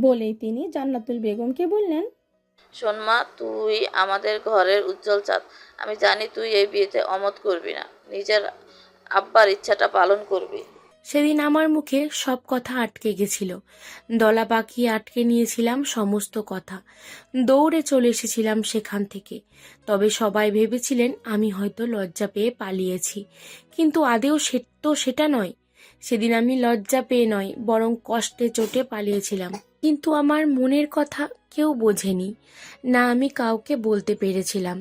বলেই তিনি জান্নাতুল বেগমকে বললেন, শোন মা, তুই আমাদের ঘরের উজ্জ্বল চাঁদ। আমি জানি তুই এই বিয়েতে অমত করবি না, নিজের আব্বার ইচ্ছাটা পালন করবি। সেদিন আমার মুখে সব কথা আটকে গেছিল, দলা পাকিয়ে আটকে নিয়েছিলাম সমস্ত কথা। দৌড়ে চলে এসেছিলাম সেখান থেকে। তবে সবাই ভেবেছিলেন আমি হয়তো লজ্জা পেয়ে পালিয়েছি, কিন্তু আদেও সেটা নয়। সেদিন আমি লজ্জা পেয়ে নয়, বরং কষ্টে চোটে পালিয়েছিলাম। কিন্তু আমার মনের কথা কেউ বোঝেনি, না আমি কাউকে বলতে পেরেছিলাম।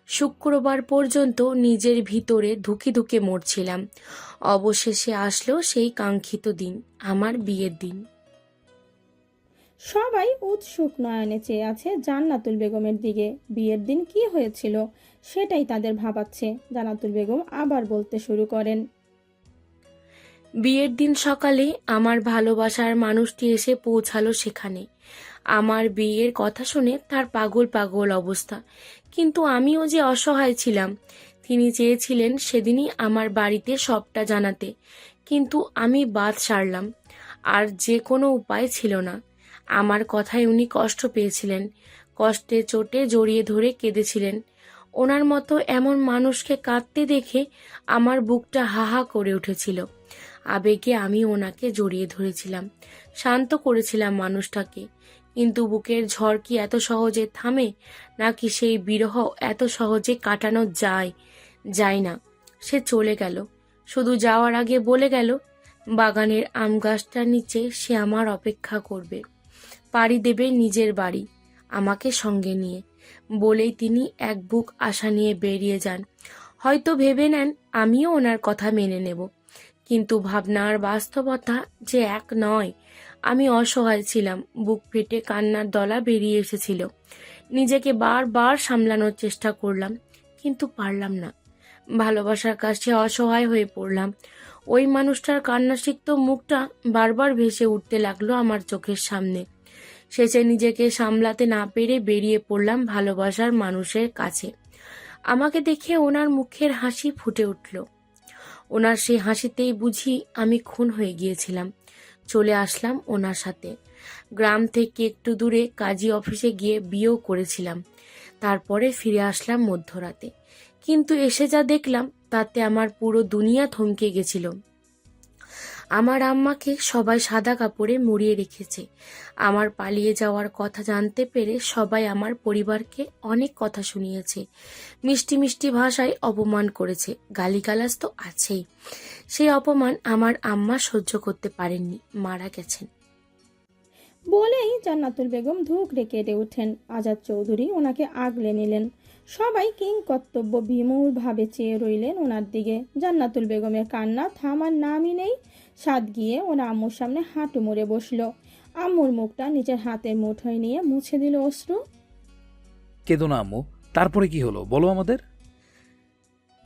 শুক্রবার পর্যন্ত নিজের ভিতরে ধুকে ধুকে মরছিলাম। অবশেষে আসলো সেই কাঙ্ক্ষিত দিন, আমার বিয়ের দিন। সবাই উৎসুক নয়নে চেয়ে আছে জান্নাতুল বেগমের দিকে। বিয়ের দিন কি হয়েছিল সেটাই তাদের ভাবাচ্ছে। জান্নাতুল বেগম আবার বলতে শুরু করেন, বিয়ের দিন সকালে আমার ভালোবাসার মানুষটি এসে পৌঁছালো সেখানে। আমার বিয়ের কথা শুনে তার পাগল পাগল অবস্থা, কিন্তু আমিও যে অসহায় ছিলাম। তিনি চেয়েছিলেন সেদিনই আমার বাড়িতে সবটা জানাতে, কিন্তু আমি বাদ সারলাম। আর যে কোনো উপায় ছিল না। আমার কথায় উনি কষ্ট পেয়েছিলেন, কষ্টে চোটে জড়িয়ে ধরে কেঁদেছিলেন। ওনার মতো এমন মানুষকে কাঁদতে দেখে আমার বুকটা হাহা করে উঠেছিল। আবেগে আমি ওনাকে জড়িয়ে ধরেছিলাম, শান্ত করেছিলাম মানুষটাকে। কিন্তু বুকের ঝড় কি এত সহজে থামে, নাকি সেই বিরহ এত সহজে কাটানো যায়? যায় না। সে চলে গেল, শুধু যাওয়ার আগে বলে গেল বাগানের আম গাছটার নিচে সে আমার অপেক্ষা করবে, পাড়ি দেবে নিজের বাড়ি আমাকে সঙ্গে নিয়ে। বলেই তিনি এক বুক আশা নিয়ে বেরিয়ে যান। হয়তো ভেবে নেন আমিও ওনার কথা মেনে নেব, কিন্তু ভাবনার বাস্তবতা যে এক নয়। আমি অসহায় ছিলাম, বুক ফেটে কান্নার দলা বেরিয়ে এসেছিল। নিজেকে বারবার সামলানোর চেষ্টা করলাম, কিন্তু পারলাম না। ভালোবাসার কাছে অসহায় হয়ে পড়লাম। ওই মানুষটার কান্নাসিক্ত মুখটা বারবার ভেসে উঠতে লাগলো আমার চোখের সামনে। শেষে নিজেকে সামলাতে না পেরে বেরিয়ে পড়লাম ভালোবাসার মানুষের কাছে। আমাকে দেখে ওনার মুখের হাসি ফুটে উঠল। ওনার সেই হাসিতেই বুঝি আমি খুন হয়ে গিয়েছিলাম। চলে আসলাম ওনার সাথে। গ্রাম থেকে একটু দূরে কাজী অফিসে গিয়ে বিয়েও করেছিলাম। তারপরে ফিরে আসলাম মধ্যরাতে। কিন্তু এসে যা দেখলাম তাতে আমার পুরো দুনিয়া থমকে গেছিল। আমার আম্মাকে সবাই সাদা কাপড়ে মুড়িয়ে রেখেছে। আমার পালিয়ে যাওয়ার কথা জানতে পেরে সবাই আমার পরিবারকে অনেক কথা শুনিয়েছে, মিষ্টি মিষ্টি ভাষায় অপমান করেছে, গালিগালাজ তো আছেই। সেই অপমান আমার আম্মা সহ্য করতে পারেননি, মারা গেছেন। বলেই জান্নাতুল বেগম ধুকরে কেঁদে ওঠেন। আজাদ চৌধুরী ওনাকে আগলে নিলেন। সবাই কিং কর্তব্য বিমূঢ় ভাবে চেয়ে রইলেন ওনার দিকে। জান্নাতুল বেগমের কান্না থামার নামই নেই। সাদ গিয়ে ওরা আম্মুর সামনে হাঁটু মুড়ে বসলো। আম্মুর মুখটা নিজের হাতের মুঠোয় নিয়ে মুছে দিল অশ্রু। কেঁদো না আম্মু, তারপরে কি হলো বলো আমাদের।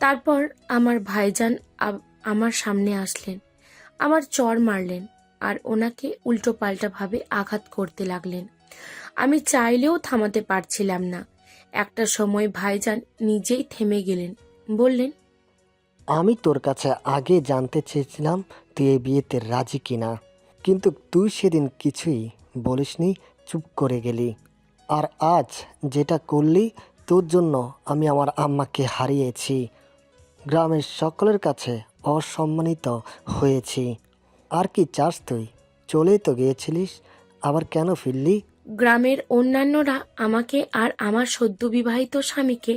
তারপর আমার ভাইজান আমার সামনে আসলেন, আমার চড় মারলেন, আর ওনাকে উল্টো পাল্টা ভাবে আঘাত করতে লাগলেন। আমি চাইলেও থামাতে পারছিলাম না। একটা সময় ভাইজান নিজেই থেমে গেলেন, বললেন, আমি তোর কাছে আগে জানতে চেয়েছিলাম তুই এই বিয়েতে রাজি কিনা, কিন্তু তুই সেদিন কিছুই বলিসনি, চুপ করে গেলি। আর আজ যেটা করলি, তোর জন্য আমি আমার আম্মাকে হারিয়েছি, গ্রামের সকলের কাছে অসম্মানিত হয়েছি। আর কি চাস তুই? চলেই তো গিয়েছিলিস, আবার কেন ফিরলি? গ্রামের অন্যান্যরা আমাকে আর আমার সদ্যবিবাহিত স্বামীকে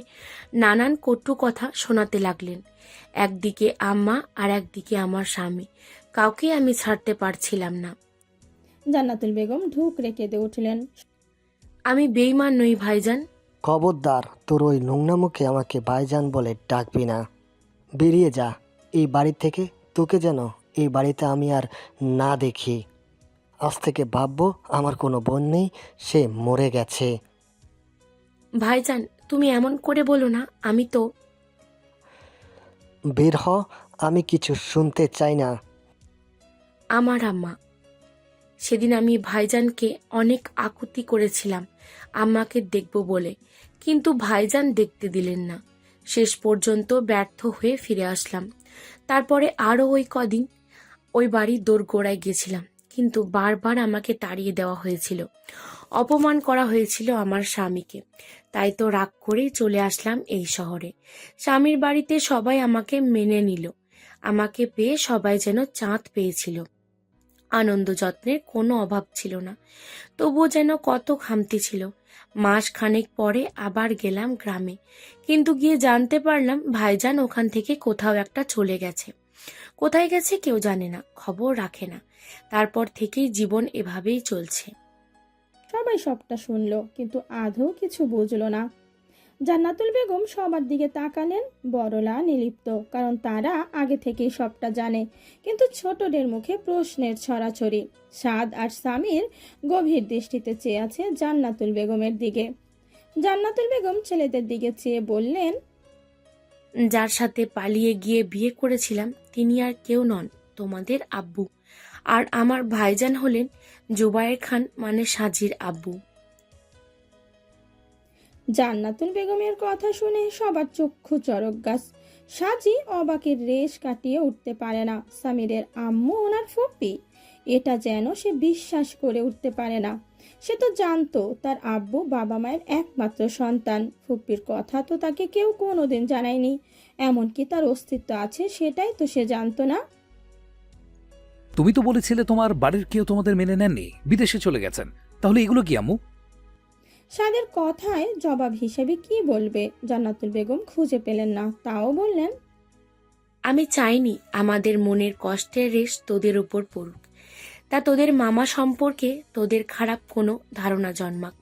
নানান কটু কথা শোনাতে লাগলেন। একদিকে আম্মা আর একদিকে আমার স্বামী, কাউকে আমি ছাড়তে পারছিলাম না। জান্নাতুল বেগম ধুকরে কেঁদে উঠলেন। আমি বেইমান নই ভাইজান। খবরদার, তোর ওই নোংরা মুখে আমাকে ভাইজান বলে ডাকবি না। বেরিয়ে যা এই বাড়ি থেকে, তোকে যেন এই বাড়িতে আমি আর না দেখি। আজ থেকে ভাববো আমার কোনো বোন নেই, সে মরে গেছে। ভাইজান তুমি এমন করে বলো না, আমি তো। বের হ, আমি কিছু শুনতে চাই না। আমার আম্মা। সেদিন আমি ভাইজানকে অনেক আকুতি করেছিলাম আম্মাকে দেখব বলে, কিন্তু ভাইজান দেখতে দিলেন না। শেষ পর্যন্ত ব্যর্থ হয়ে ফিরে আসলাম। তারপরে আরও ওই কদিন ওই বাড়ির দোরগোড়ায় গেছিলাম, কিন্তু বারবার আমাকে তাড়িয়ে দেওয়া হয়েছিল, অপমান করা হয়েছিল আমার স্বামীকে। তাই তো রাগ করেই চলে আসলাম এই শহরে। স্বামীর বাড়িতে সবাই আমাকে মেনে নিল। আমাকে পেয়ে সবাই যেন চাঁদ পেয়েছিল। আনন্দ যত্নের কোনো অভাব ছিল না। তবুও যেন কত খামতি ছিল। মাস খানেক পরে আবার গেলাম গ্রামে, কিন্তু গিয়ে জানতে পারলাম ভাইজান ওখান থেকে কোথাও একটা চলে গেছে। কোথায় গেছে কেউ জানে না, খবর রাখে না। তারপর থেকেই জীবন এভাবেই চলছে। সবাই সবটা শুনলো কিন্তু আদৌ কিছু বুঝলো না। জান্নাতুল বেগম সবার দিকে তাকালেন, বড়লা নির্লিপ্ত, কারণ তারা আগে থেকেই সবটা জানে। কিন্তু ছোটদের মুখে প্রশ্নের ছড়াছড়ি। সাদ আর সামির গভীর দৃষ্টিতে চেয়ে আছে জান্নাতুল বেগমের দিকে। জান্নাতুল বেগম ছেলেদের দিকে চেয়ে বললেন, যার সাথে পালিয়ে গিয়ে বিয়ে করেছিলাম তিনি আর কেউ নন, তোমাদের আব্বু। আর আমার ভাইজান হলেন জুবায়ের খান, মানে সাজির আব্বু। জান্নাতুল বেগমের কথা শুনে সবার চক্ষু চড়ক গাছ। সাজি অবাকের রেশ কাটিয়ে উঠতে পারে না। সামিরের আম্মু ওনার ফুপি, এটা যেন সে বিশ্বাস করে উঠতে পারে না। সে তো জানতো তার আব্বু বাবা মায়ের একমাত্র সন্তান। ফুপির কথা তো তাকে কেউ কোনোদিন জানায়নি, এমনকি তার অস্তিত্ব আছে সেটাই তো সে জানতো না। তুমি তো বলেছিলে তোমার বাড়ির কেউ তোমাদের মেনে নেননি, বিদেশে চলে গেছেন। তাহলে এগুলো কি আম্মু? সাদের কথায় জবাব হিসেবে কি বলবে জান্নাতুল বেগম খুঁজে পেলেন না, তাও বললেন, আমি চাইনি আমাদের মনের কষ্টের রেশ তোদের উপর পড়ুক। তা তোদের মামা সম্পর্কে তোদের খারাপ কোনো ধারণা জন্মাক।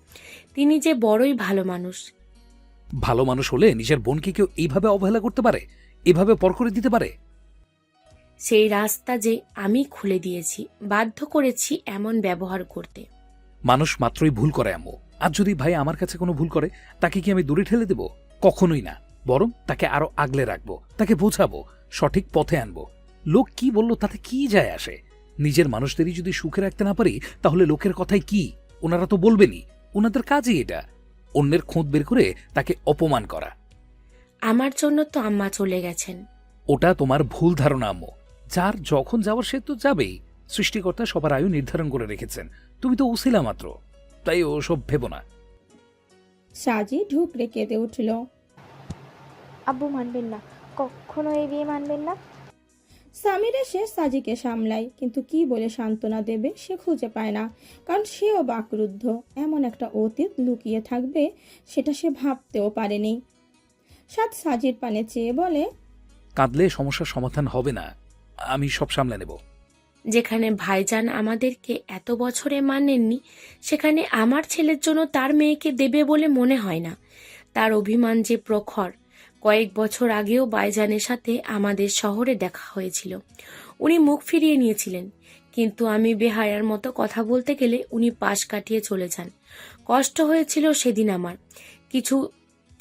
তিনি যে বড়ই ভালো মানুষ। ভালো মানুষ হলে নিজের বোনকে কেউ এইভাবে অবহেলা করতে পারে, এভাবে পর করে দিতে পারে? সেই রাস্তা যে আমি খুলে দিয়েছি, বাধ্য করেছি এমন ব্যবহার করতে। মানুষ মাত্রই ভুল করে আম্মু। আর যদি ভাই আমার কাছে কোনো ভুল করে, তাকে কি আমি দূরে ঠেলে দেব? কখনোই না। বরং তাকে আরো আগলে রাখবো, তাকে বোঝাবো, সঠিক পথে আনবো। লোক কি বললো তাতে কি যায় আসে? নিজের মানুষদেরই যদি সুখে রাখতে না পারি, তাহলে লোকের কথাই কি? ওনারা তো বলবেনই, ওনাদের কাজই এটা, অন্যের খোঁজ বের করে তাকে অপমান করা। আমার জন্য তো আম্মা চলে গেছেন। ওটা তোমার ভুল ধারণা আম্মু। যার যখন যাওয়ার সে তো যাবেই। সৃষ্টিকর্তা সবার আয়ু নির্ধারণ করে রেখেছেন, তুমি তো উছিলা মাত্র, তাই ওসব ভেবো না। সাজি ঢুকরে কেঁদে উঠল। আব্বু মানবেন না, কখনো এই বিয়ে মানবেন না। সামির এসে সাজিকে সামলায়, কিন্তু কি বলে সান্ত্বনা দেবে সে খুঁজে পায় না। কারণ সেও বাকরুদ্ধ। এমন একটা অতীত লুকিয়ে থাকবে সেটা সে ভাবতেও পারেনি। সাজির পানে চেয়ে বলে, কাঁদলে সমস্যার সমাধান হবে না, আমি সব সামলে নেব। যেখানে ভাইজান আমাদেরকে এত বছরে মানেননি, সেখানে আমার ছেলের জন্য তার মেয়েকে দেবে বলে মনে হয় না। তার অভিমান যে প্রখর। কয়েক বছর আগেও ভাইজানের সাথে আমাদের শহরে দেখা হয়েছিল। উনি মুখ ফিরিয়ে নিয়েছিলেন, কিন্তু আমি বেহায়ার মতো কথা বলতে গেলে উনি পাশ কাটিয়ে চলে যান। কষ্ট হয়েছিল সেদিন আমার,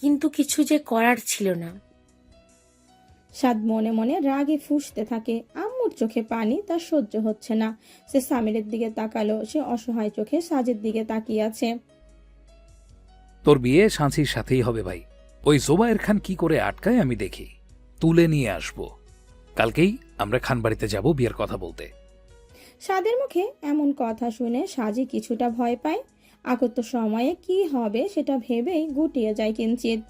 কিন্তু কিছু যে করার ছিল না। সাদ মনে মনে রাগে ফুঁসতে থাকে। আম্মুর চোখে পানি তার সহ্য হচ্ছে না। সে সামিরের দিকে তাকালো। সে অসহায় চোখে সাজের দিকে তাকিয়ে আছে। তোর বিয়ে সাঁচির সাথেই হবে ভাই। ওই জোবায়ের খান কি করে আটকায় আমি দেখি, তুলে নিয়ে আসবো। কালকেই আমরা খানবাড়িতে যাব বিয়ের কথা বলতে। সাদের মুখে এমন কথা শুনে সাজি কিছুটা ভয় পায়। আগত সময়ে কি হবে সেটা ভেবেই গুটিয়ে যায় কিঞ্চিত।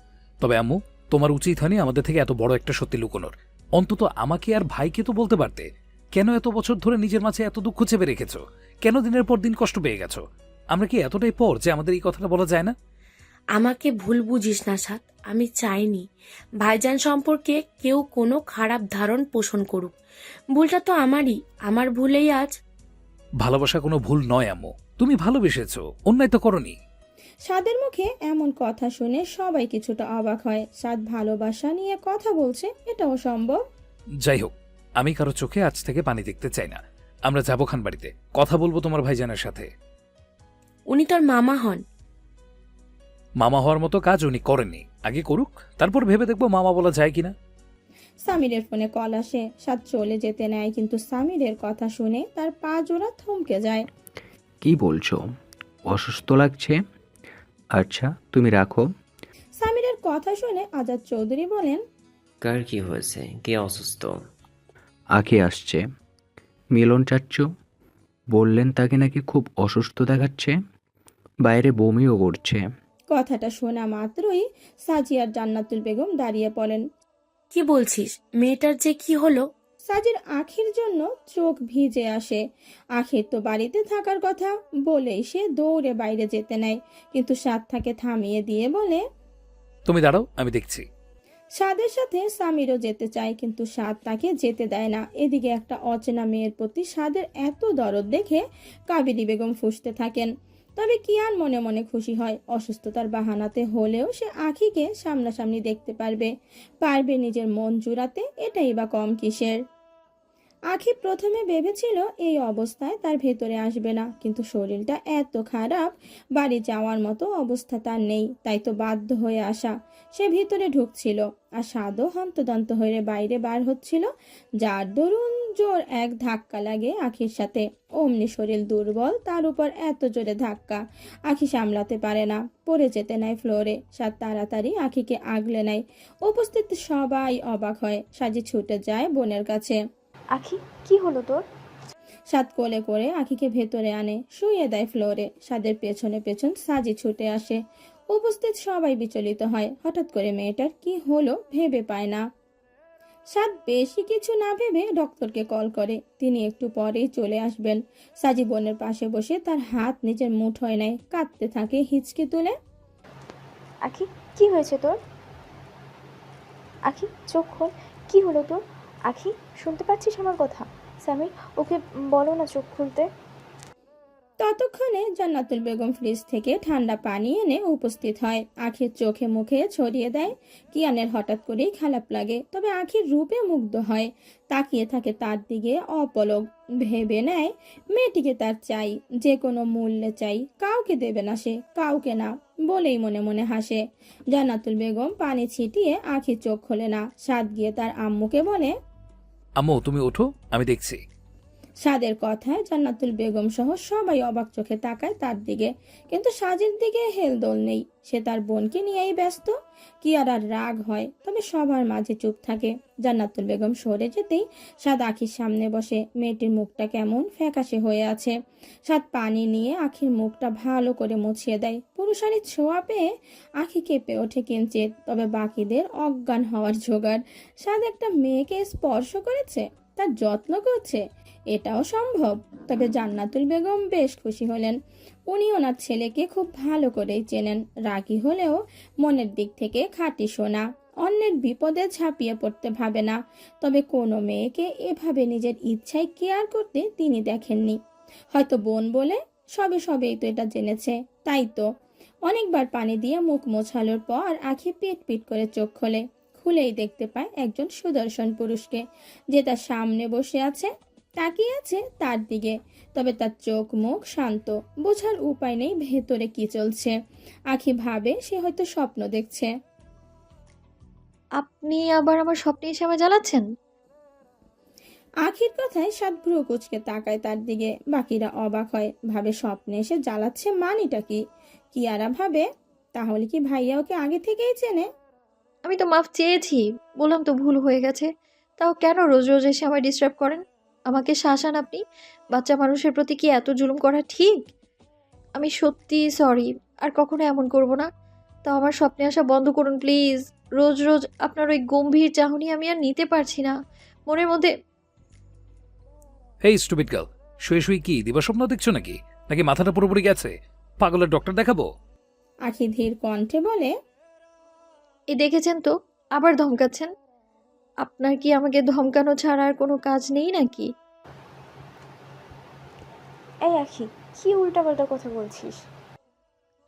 তবে আম্মু, তোমার উচিত হয়নি আমাদের থেকে এত বড় একটা সত্যি লুকোনোর। অন্তত আমাকে আর ভাইকে তো বলতে পারতে। কেন এত বছর ধরে নিজের মাঝে এত দুঃখ চেপে রেখেছো? কেন দিনের পর দিন কষ্ট পেয়ে গেছো? আমরা কি এতটাই পর যে আমাদের এই কথাটা বলা যায় না? আমাকে ভুল বুঝিস না সাত, আমি চাইনি ভাইজান সম্পর্কে কেউ কোনো খারাপ ধারণ পোষণ করুক। ভুলটা তো আমারই, আমার ভুলেই আজ। ভালোবাসা কোনো ভুল নয় আম্মু, তুমি ভালোবেসেছো, অন্যায় তো করনি। সাদের মুখে এমন কথা শুনে সবাই কিছুটা অবাক হয়। সাদ ভালোবাসা নিয়ে কথা বলছে, এটাও সম্ভব? যাই হোক, আমি কারো চোখে আজ থেকে পানি দেখতে চাই না। আমরা যাবো খানবাড়িতে, কথা বলবো তোমার ভাইজানের সাথে। উনি তোর মামা হন। মামা হওয়ার মতো কাজ উনি করেননি, আগে করুক, তারপর ভেবে দেখবো মামা বলা যায় কিনা। সামিরের ফোনে কল আসে। সাদ চলে যেতে নেয়, কিন্তু সামিরের কথা শুনে তার পা জোড়া থমকে যায়। কি বলছো? অসুস্থ লাগছে? আচ্ছা, তুমি রাখো। সামিরের কথা শুনে আজাদ চৌধুরী বলেন, কার কি হয়েছে? কে অসুস্থ? আঁকে আসছে। মিলন চাচ্চু, বললেন তাকে নাকি খুব অসুস্থ দেখাচ্ছে, বাইরে বমিও করছে। কথাটা শোনা মাত্রই সাজি আর জান্নাতুল বেগম দাঁড়িয়ে পড়েন। কি বলছিস? মেয়েটার যে কি হলো? সাজির আখির জন্য চোখ ভিজে আসে। আখির তো বাড়িতে থাকার কথা বলেই সে দৌড়ে বাইরে যেতে নেয়, কিন্তু সাদ তাকে থামিয়ে দিয়ে বলে। তুমি দাঁড়াও, আমি দেখছি। সাদের সাথে সামিরও যেতে চায়, কিন্তু সাদ তাকে যেতে দেয় না। এদিকে একটা অচেনা মেয়ের প্রতি সাদের এত দরদ দেখে কাবেরী বেগম ফুঁসতে থাকেন। তবে কিয়ান মনে মনে খুশি হয়, অসুস্থতার বাহানাতে হলেও সে আখিকে সামনাসামনি দেখতে পারবে নিজের মন জুড়াতে, এটাই বা কম কিসের। আখি প্রথমে ভেবেছিল এই অবস্থায় তার ভেতরে আসবে না, কিন্তু শরীরটা এত খারাপ, বাড়ি যাওয়ার মতো অবস্থা তার নেই, তাই তো বাধ্য হয়ে আসা। সে ভিতরে ঢুকছিল আর সাদও হন্তদন্ত হয়ে বাইরে বার হচ্ছিল, যার দরুন জোর এক ধাক্কা লাগে আখির সাথে। অমনি শরীর দুর্বল, তার উপর এত জোরে ধাক্কা, আখি সামলাতে পারে না, পড়ে যেতে নেয় ফ্লোরে। সাদ তাড়াতাড়ি আখিকে আগলে নেয়। উপস্থিত সবাই অবাক হয়। সাজি ছুটে যায় বোনের কাছে। আখি, কি হলো তোর? সাদ কোলে করে আখিকে ভেতরে আনে, শুইয়ে দেয় ফ্লোরে। সাদের পেছনে পেছন সাজি ছুটে আসে। উপস্থিত সবাই বিচলিত হয়, হঠাৎ করে মেয়েটার কি হলো ভেবে পায় না। সাদ বেশি কিছু না ভেবে ডক্টরকে কল করে, তিনি একটু পরেই চলে আসবেন। সাজি বোনের পাশে বসে তার হাত নিজের মুঠোয় নেয়, কাঁদতে থাকে হিচকি তুলে। আখি, কি হয়েছে তোর? আখি, চোখ খোল। কি হলো তোর? আখি, শুনতে পাচ্ছিস আমার কথা? সামির, ওকে বলো না চোখ খুলতে। ততক্ষণে জান্নাতুল বেগম ফ্রিজ থেকে ঠান্ডা পানি এনে উপস্থিত হয়, আখির চোখে মুখে ছড়িয়ে দেয়। কিয়ানের হঠাৎ করেই খারাপ লাগে, তবে আখির রূপে মুগ্ধ হয়। তাকিয়ে থাকে তার দিকে অপলক, ভেবে নেয় মেয়েটিকে তার চাই, যে কোনো মূল্যে চাই, কাউকে দেবে না সে, কাউকে না, বলেই মনে মনে হাসে। জান্নাতুল বেগম পানি ছিটিয়ে আখির চোখ খোলে না। সাদ গিয়ে তার আম্মুকে বলে। আম্মু তুমি ওঠো, আমি দেখছি। সাদের কথায় জান্নাতুল বেগম সহ সবাই অবাক চোখে তাকায় তার দিকে, কিন্তু সাজের দিকে হেলদোল নেই। সে তার বোনকে নিয়েই ব্যস্ত। কিয়ার আর রাগ হয়, তবে সবার মাঝে চুপ থাকে। জান্নাতুল বেগম সরে যেতেই সাদ আখির সামনে বসে। মেয়েটির মুখটা কেমন ফ্যাকাশে হয়ে আছে। সাদ পানি নিয়ে আখির মুখটা ভালো করে মুছিয়ে দেয়। পুরুষালী ছোঁয়া পেয়ে আখি কেঁপে ওঠে কিঞ্চিত, তবে বাকিদের অজ্ঞান হওয়ার জোগাড়। সাদ একটা মেয়েকে স্পর্শ করেছে, তার যত্ন করছে, এটাও সম্ভব। তবে জান্নাতুল বেগম বেশ খুশি হলেন। উনি ওনার ছেলেকে খুব ভালো করেই চেনেন। রাগী হলেও মনের দিক থেকে খাঁটি সোনা, অন্যের বিপদে ঝাঁপিয়ে পড়তে ভাবে না। তবে কোনো মেয়েকে এভাবে নিজের ইচ্ছায় কেয়ার করতে তিনি দেখেননি। হয়তো বোন বলে সবেই তো এটা জেনেছে, তাই তো। অনেকবার পানি দিয়ে মুখ মোছানোর পর আখি পিট পিট করে চোখ খোলে। খুলেই দেখতে পায় একজন সুদর্শন পুরুষকে, যে তার সামনে বসে আছে, তাকিয়ে আছে তার দিকে। তবে তার চোখ মুখ শান্ত, বোঝার উপায় নেই ভেতরে কি চলছে। আখি ভাবে সে হয়তো স্বপ্ন দেখছে। আপনি আবার আমার স্বপ্নে এসে আমায় জ্বালাচ্ছেন? আখির কথায় সাত ভ্রু কুচকে তাকায় তার দিকে। বাকিরা অবাক হয়, ভাবে স্বপ্নে এসে জ্বালাচ্ছে মানিটা কি। কিয়ারা ভাবে তাহলে কি ভাইয়া ওকে আগে থেকেই চেনে। আমি তো মাফ চেয়েছি, বললাম তো ভুল হয়ে গেছে। তাও কেন রোজ রোজ এসে আমায় ডিস্টার্ব করেন? আমাকে শাসান আপনি? বাচ্চা মানুষের প্রতি কি এত জুলুম করা ঠিক? আমি সত্যি সরি, আর কখনো এমন করব না। তাও আমার স্বপ্নে আসা বন্ধ করুন প্লিজ। রোজ রোজ আপনার ওই গম্ভীর চাহনি আমি আর নিতে পারছি না। মনের মধ্যে হেই স্টুপিড গার্ল, শুয়ে শুয়ে কি দিবাস্বপ্ন দেখছো নাকি? নাকি মাথাটা পুরোপুরি গেছে? পাগলের ডক্টর দেখাবো? আখি ধীর কণ্ঠে বলে। এই দেখেছেন তো, আবার ধমকাচ্ছেন। আপনার কি আমাকে ধমকানো ছাড়া আর কোনো কাজ নেই নাকি? এই আখি, কি উল্টাপাল্টা কথা বলছিস?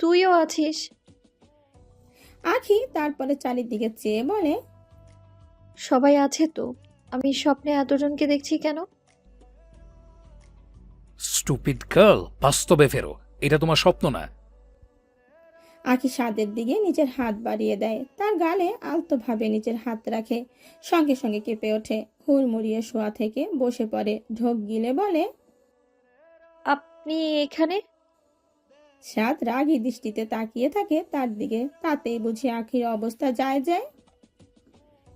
তুইও আছিস। আখি তারপরে চারিদিকে চেয়ে বলে। সবাই আছে তো, আমি স্বপ্নে এতজনকে দেখছি কেন? স্টুপিড গার্ল, বাস্তবে ফেরো, এটা তোমার স্বপ্ন না। আখি সাদের দিকে নিজের হাত বাড়িয়ে দেয়, তার গালে আলতোভাবে নিজের হাত রাখে। সঙ্গে সঙ্গে কেঁপে ওঠে, হুড়মুড়িয়ে শোয়া থেকে বসে পড়ে, ঢোক গিলে বলে। আপনি এখানে? সাদ রাগী দৃষ্টিতে তাকিয়ে থাকে তার দিকে, তাতেই বুঝি আখির অবস্থা যায়।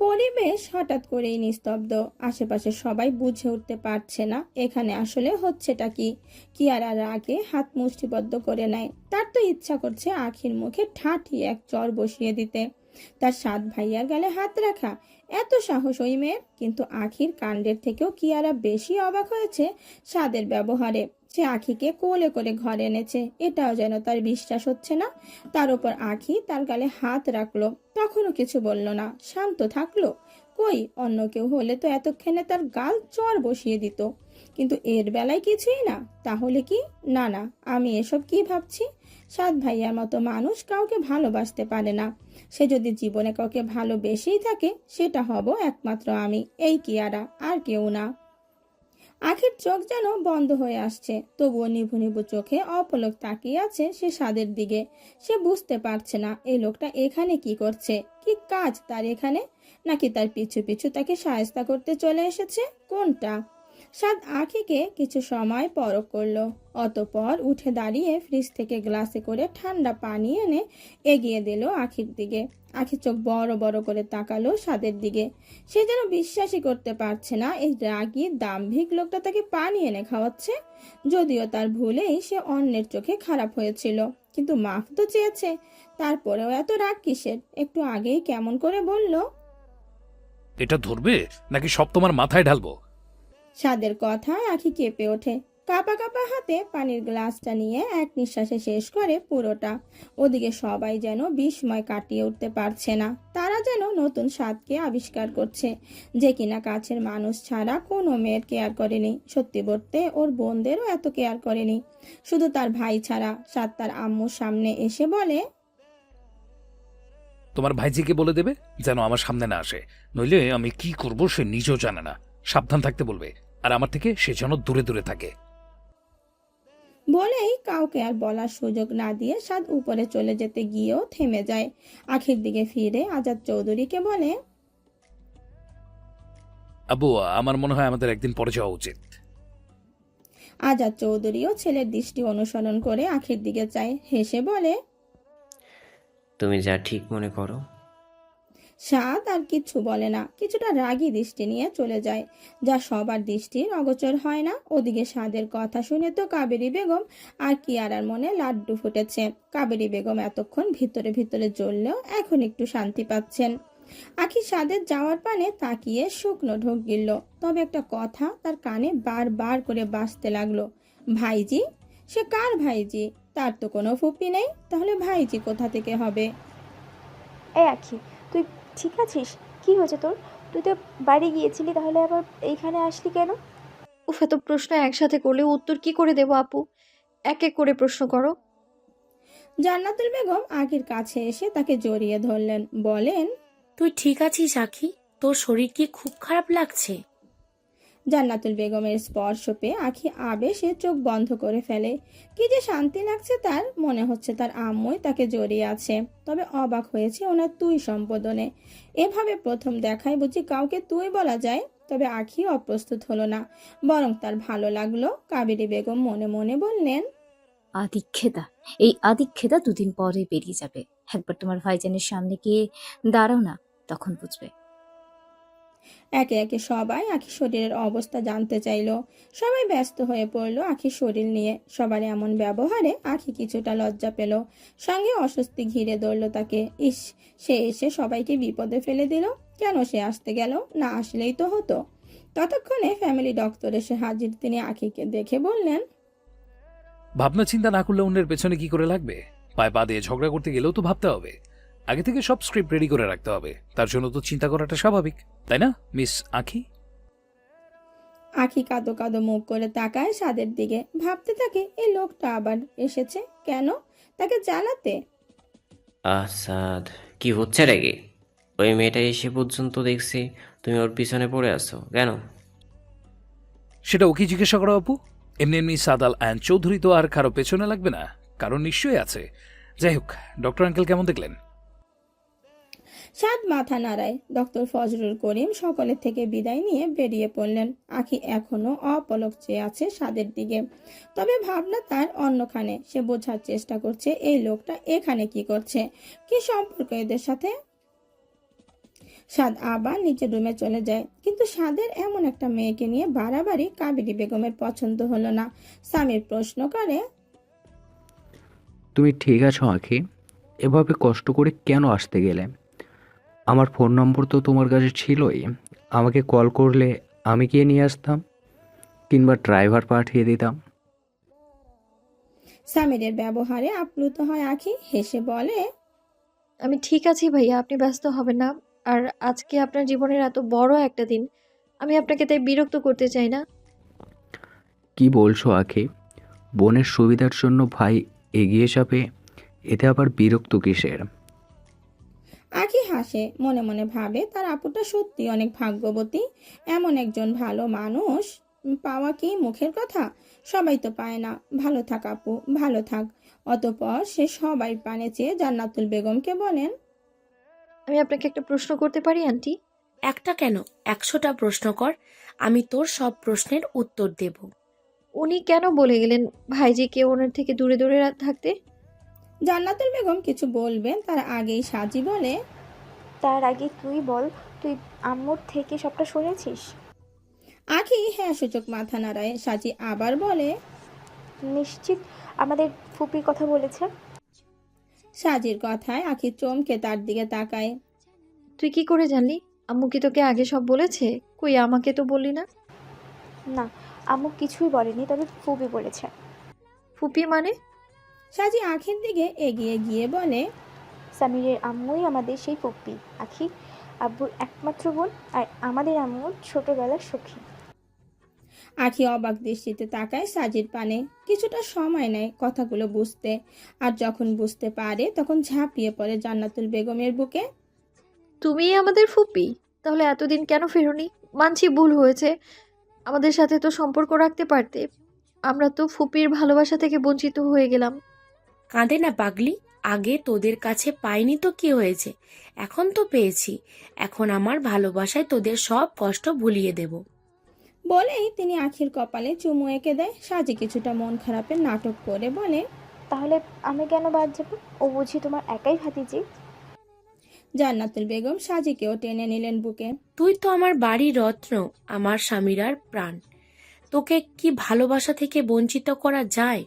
পরিবেশ হঠাৎ করেই নিস্তব্ধ। আশেপাশে সবাই বুঝে উঠতে পারছে না এখানে আসলে হচ্ছেটা কি। কিয়ারা রাগে হাত মুষ্টিবদ্ধ করে নেয়। তার তো ইচ্ছা করছে আখির মুখে ঠাঠিয়ে এক চর বসিয়ে দিতে। তার 7 ভাইয়ার গালে হাত রাখা, এত সাহস ওই মেয়ের। কিন্তু আখির কাণ্ডের থেকেও কিয়ারা বেশি অবাক হয়েছে সাদের ব্যবহারে। সে আখিকে কোলে করে ঘরে এনেছে, এটাও যেন তার বিশ্বাস হচ্ছে না। তার উপর আখি তার গালে হাত রাখলো, তখনও কিছু বলল না, শান্ত থাকলো। কই, অন্য কেউ হলে তো এতক্ষণে তার গাল চর বসিয়ে দিত, কিন্তু এর বেলায় কিছুই না। তাহলে কি? না না, আমি এসব কি ভাবছি? 7 ভাইয়ার মতো মানুষ কাউকে ভালোবাসতে পারে না। সে যদি জীবনে কাউকে ভালোবেসেই থাকে, সেটা হব একমাত্র আমি, এই কিয়ারা, আর কেউ না। আখির চোখ যেন বন্ধ হয়ে আসছে, তবুও নিভু নিভু চোখে অপলক তাকিয়ে আছে সে সাদের দিকে। সে বুঝতে পারছে না এই লোকটা এখানে কি করছে, কি কাজ তার এখানে, নাকি তার পিছু পিছু তাকে সায়স্তা করতে চলে এসেছে, কোনটা? সাদ আখিকে কিছু সময় পরখ করলো, অতঃপর উঠে দাঁড়িয়ে ফ্রিজ থেকে গ্লাসে করে ঠান্ডা পানি এনে এগিয়ে দিল আখির দিকে। আখি চোখ বড় বড় করে তাকালো সাদের দিকে। সে যেন বিশ্বাসই করতে পারছে না এই রাগী দাম্ভিক লোকটা তাকে পানি এনে খাওয়াচ্ছে। যদিও তার ভুলেই সে অন্যের চোখে খারাপ হয়েছিল, কিন্তু মাফ তো চেয়েছে। তারপরেও এত রাগ কিসের? একটু আগেই কেমন করে বলল। এটা ধরবে নাকি সব তোমার মাথায় ঢালবো? সাদের কথায় আখি কেঁপে ওঠে। কাপা কাপা হাতে পানির গ্লাসটা নিয়ে এক নিঃশ্বাসে শেষ করে পুরোটা। ওদিকে সবাই যেন বিস্ময় কাটিয়ে উঠতে পারছে না। তারা যেন নতুন স্বাদকে আবিষ্কার করছে, যে কিনা কাছের মানুষ ছাড়া কোনো মেয়ের কেয়ার করেনি। সত্যি বলতে ওর বোনদেরও এত কেয়ার করেনি, শুধু তার ভাই ছাড়া। সাদ তার আম্মুর সামনে এসে বলে, তোমার ভাইজিকে বলে দেবে যেন আমার সামনে না আসে, নইলে আমি কি করব সে নিজেও জানে না। সাবধান থাকতে বলবে, আর আমার থেকে সে যেন দূরে দূরে থাকে। বলেই কাউকে আর বলার সুযোগ না দিয়ে সাদ উপরে চলে যেতে গিয়েও থেমে যায়। আখির দিকে ফিরে আজাদ চৌধুরীকে বলে, আব্বু, আমার মনে হয় আমাদের একদিন পরে যাওয়া উচিত। আজাদ চৌধুরীও ছেলের দৃষ্টি অনুসরণ করে আখির দিকে চায়, হেসে বলে। তুমি যা ঠিক মনে করো। সাদ আর কিছু বলে না, কিছুটা রাগী দৃষ্টি নিয়ে চলে যায়, যা সবার দৃষ্টির অগোচর হয় না। ওদিকে সাদের কথা শুনে তো কাবেরী বেগম আর কিয়ারার মনে লাড্ডু ফুটেছে। কাবেরী বেগম এতক্ষণ ভিতরে ভিতরে জ্বললেও এখন একটু শান্তি পাচ্ছেন। আখি সাদের যাওয়ার পানে তাকিয়ে শুকনো ঢোক গিলল, তবে একটা কথা তার কানে বারবার করে বাজতে লাগলো, ভাইজি? সে কার ভাইজি? তার তো কোনো ফুপি নেই, তাহলে ভাইজি কোথা থেকে হবে? এই আখি, তুই ঠিক আছিস? কি হয়েছে তোর? তুই তো বাড়ি গিয়েছিলি, তাহলে আবার এইখানে আসলি কেন? উফ, এত প্রশ্ন একসাথে করলে উত্তর কি করে দেবো আপু? এক এক করে প্রশ্ন করো। জান্নাতুল বেগম আখির কাছে এসে তাকে জড়িয়ে ধরলেন, বলেন, তুই ঠিক আছিস আখি? তোর শরীর কি খুব খারাপ লাগছে? জান্নাতুল বেগমের স্পর্শ পেয়ে আখি আবেশে চোখ বন্ধ করে ফেলে। কি যে শান্তি লাগছে তার, মনে হচ্ছে তার আম্মুই তাকে জড়িয়ে আছে। তবে অবাক হয়েছে ওনার তুই সম্বোধনে। এভাবে প্রথম দেখায় বুঝি কাউকে তুই বলা যায়? তবে আখি অপ্রস্তুত হলো না, বরং তার ভালো লাগলো। কাবেরী বেগম মনে মনে বললেন, আদিক্ষেতা, এই আদিক্ষেতা 2 দিন পরে বেরিয়ে যাবে। একবার তোমার ভাইজানের সামনে গিয়ে দাঁড়াও না, তখন বুঝবে। একে একে সবাই আখির শরীরের অবস্থা জানতে চাইলো। সবাই ব্যস্ত হয়ে পড়লো আখির শরীর নিয়ে। সবার এমন ব্যবহারে আখি কিছুটা লজ্জা পেল, সঙ্গে অস্বস্তি ঘিরে ধরলো তাকে। ইস, সে এসে সবাইকে বিপদে ফেলে দিল। কেন সে আসতে গেল? না আসলেই তো হতো। ততক্ষণে ফ্যামিলি ডক্টর এসে হাজির। তিনি আখিকে দেখে বললেন, ভাবনা চিন্তা না করলে অন্যের পেছনে কি করে লাগবে? পায়ে পা দিয়ে ঝগড়া করতে গেলেও তো ভাবতে হবে। আগে থেকে সব স্ক্রিপ্ট রেডি করে রাখতে হবে। তার জন্য তো চিন্তা করাটা স্বাভাবিক, তাই না মিস আখি? আখি কাঁদো কাঁদো মুখ করে তাকায় সাদের দিকে, ভাবতে থাকে এই লোকটা আবার এসেছে কেন, তাকে জ্বালাতে? আসাদ, কি হচ্ছে রেগে? ওই মেয়েটা এসে পর্যন্ত দেখছি তুমি ওর পিছনে পড়ে আছো কেন? সেটা ওকে জিজ্ঞাসা করো আপু। এমনি এমনি সাদাল অ্যান্ড চৌধুরী তো আর কারো পেছনে লাগবে না, কারণ নিশ্চয়ই আছে। যাই হোক, ডক্টর আঙ্কেল কেমন দেখলেন? সাদ মাথা নাড়ায়। ডক্টর ফজলুল করিম সকলের থেকে বিদায় নিয়ে বেরিয়ে পড়লেন। আখি এখনো অপলক চেয়ে আছে সাদের দিকে, তবে ভাবনা তার অন্যখানে। সে বোঝার চেষ্টা করছে এই লোকটা এখানে কি করছে, কি সম্পর্ক এদের সাথে। সাদ আবার নিচের রুমে চলে যায়, কিন্তু সাদের এমন একটা মেয়েকে নিয়ে বাড়াবাড়ি কাবেরী বেগমের পছন্দ হলো না। সামির প্রশ্ন করে, তুমি ঠিক আছো আঁখি? এভাবে কষ্ট করে কেন আসতে গেলে? আমার ফোন নম্বর তো তোমার কাছে ছিলই। আমাকে কল করলে আমি গিয়ে নিয়ে আসতাম, কিংবা ড্রাইভার পাঠিয়ে দিতাম। সামিরের ব্যবহারে আপ্লুত হয় আখি, হেসে বলে, আমি ঠিক আছি ভাইয়া, আপনি ব্যস্ত হবেন না। আর আজকে আপনার জীবনের এত বড় একটা দিন, আমি আপনাকে তাই বিরক্ত করতে চাই না। কি বলছো আঁখি? বোনের সুবিধার জন্য ভাই এগিয়ে যাবে, এতে আবার বিরক্ত কিসের? আখি হাসে, মনে মনে ভাবে তার আপুটা সত্যি অনেক ভাগ্যবতী। এমন একজন ভালো মানুষ পাওয়া কি মুখের কথা? সবাই তো পায় না। ভালো থাক আপু, ভালো থাক। অতঃপর সে সবাই পানে চেয়ে জান্নাতুল বেগমকে বলেন, আমি আপনাকে একটা প্রশ্ন করতে পারি আন্টি? একটা কেন, 100টা প্রশ্ন কর, আমি তোর সব প্রশ্নের উত্তর দেব। উনি কেন বলে গেলেন ভাইজিকে ওনার থেকে দূরে দূরে থাকতে? জান্নাতুল বেগম কিছু বলবেন তার আগেই সাজি বলে, তার আগে তুই বল, তুই আম্মুর থেকে সবটা শুনেছিস? আখি হ্যাঁ সূচক মাথা নাড়ায়। সাজি আবার বলে, নিশ্চিত আমাদের ফুপির কথা বলেছে? সাজির কথায় আখি চমকে তার দিকে তাকায়। তুই কি করে জানলি? আম্মু কি তোকে আগে সব বলেছে? কই আমাকে তো বললি না। না, আম্মু কিছুই বলেনি, তবে ফুপি বলেছে। ফুপি মানে? সাজি আখির দিকে এগিয়ে গিয়ে বলে, সামিরের আম্মুই আমাদের সেই ফুপি আখি, আব্বুর একমাত্র বোন, আর আমাদের আম্মুর ছোটবেলার সখী। আখি অবাক দৃষ্টিতে তাকায় সাজির পানে, কিছুটা সময় নেয় কথাগুলো বুঝতে। আর যখন বুঝতে পারে তখন ঝাঁপিয়ে পড়ে জান্নাতুল বেগমের বুকে। তুমিই আমাদের ফুপি? তাহলে এতদিন কেন ফেরোনি? মানছি ভুল হয়েছে, আমাদের সাথে তো সম্পর্ক রাখতে পারতে। আমরা তো ফুপির ভালোবাসা থেকে বঞ্চিত হয়ে গেলাম। কাঁদে না পাগলি, আগে তোদের কাছে পাইনি তো কি হয়েছে, এখন তো পেয়েছি। এখন আমার ভালোবাসায় তোদের সব কষ্ট ভুলিয়ে দেব। বলেই তিনি আখির কপালে চুমু এঁকে দেয়। সাজি কিছুটা মন খারাপের নাটক করে বলে, তাহলে আমি কেন বাদ যাবো? ও বুঝি তোমার একাই ভাতিজি? জান্নাতুল বেগম সাজিকেও টেনে নিলেন বুকে। তুই তো আমার বাড়ির রত্ন, আমার স্বামীরার প্রাণ, তোকে কি ভালোবাসা থেকে বঞ্চিত করা যায়?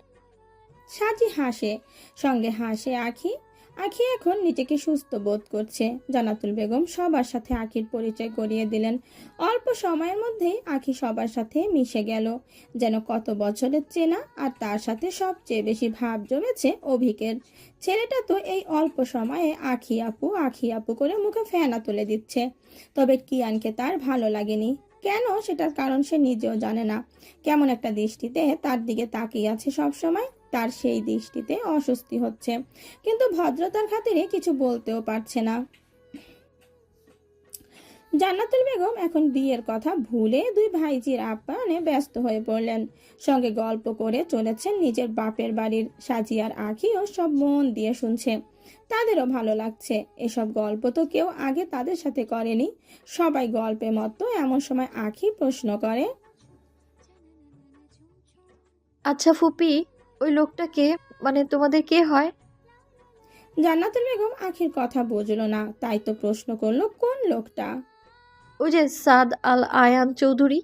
সাজি হাসে, সঙ্গে হাসে আখি। আখি এখন নিজেকে সুস্থ বোধ করছে। জান্নাতুল বেগম সবার সাথে আখির পরিচয় করিয়ে দিলেন। অল্প সময়ের মধ্যেই আখি সবার সাথে মিশে গেল, যেন কত বছরের চেনা। আর তার সাথে সবচেয়ে বেশি ভাব জমেছে অভিকের। ছেলেটা তো এই অল্প সময়ে আখি আপু করে মুখে ফেনা তুলে দিচ্ছে। তবে কিয়ানকে তার ভালো লাগেনি। কেন, সেটার কারণ সে নিজেও জানে না। কেমন একটা দৃষ্টিতে তার দিকে তাকিয়ে আছে সব সময়। তার সেই দৃষ্টিতে অস্বস্তি হচ্ছে, কিন্তু ভদ্রতার খাতিরে কিছু বলতেও পারছে না। জান্নাতুল বেগম এখন বিয়ের কথা ভুলে দুই ভাইজির আপ্যায়নে ব্যস্ত হয়ে পড়লেন। সঙ্গে গল্প করে চলেছেন নিজের বাপের বাড়ির। সাজিয়ার আখিও সব মন দিয়ে শুনছে, তাদেরও ভালো লাগছে। এসব গল্প তো কেউ আগে তাদের সাথে করেনি। সবাই গল্পে মতো। এমন সময় আখি প্রশ্ন করে, আচ্ছা ফুপি, ওই লোকটা কে? মানে তোমাদের কে হয়? জান্নাতুল বেগম আখির কথা বুঝলো না, তাই তো প্রশ্ন করলো, কোন লোকটা? ওই যে সাদ আল আয়ান চৌধুরী।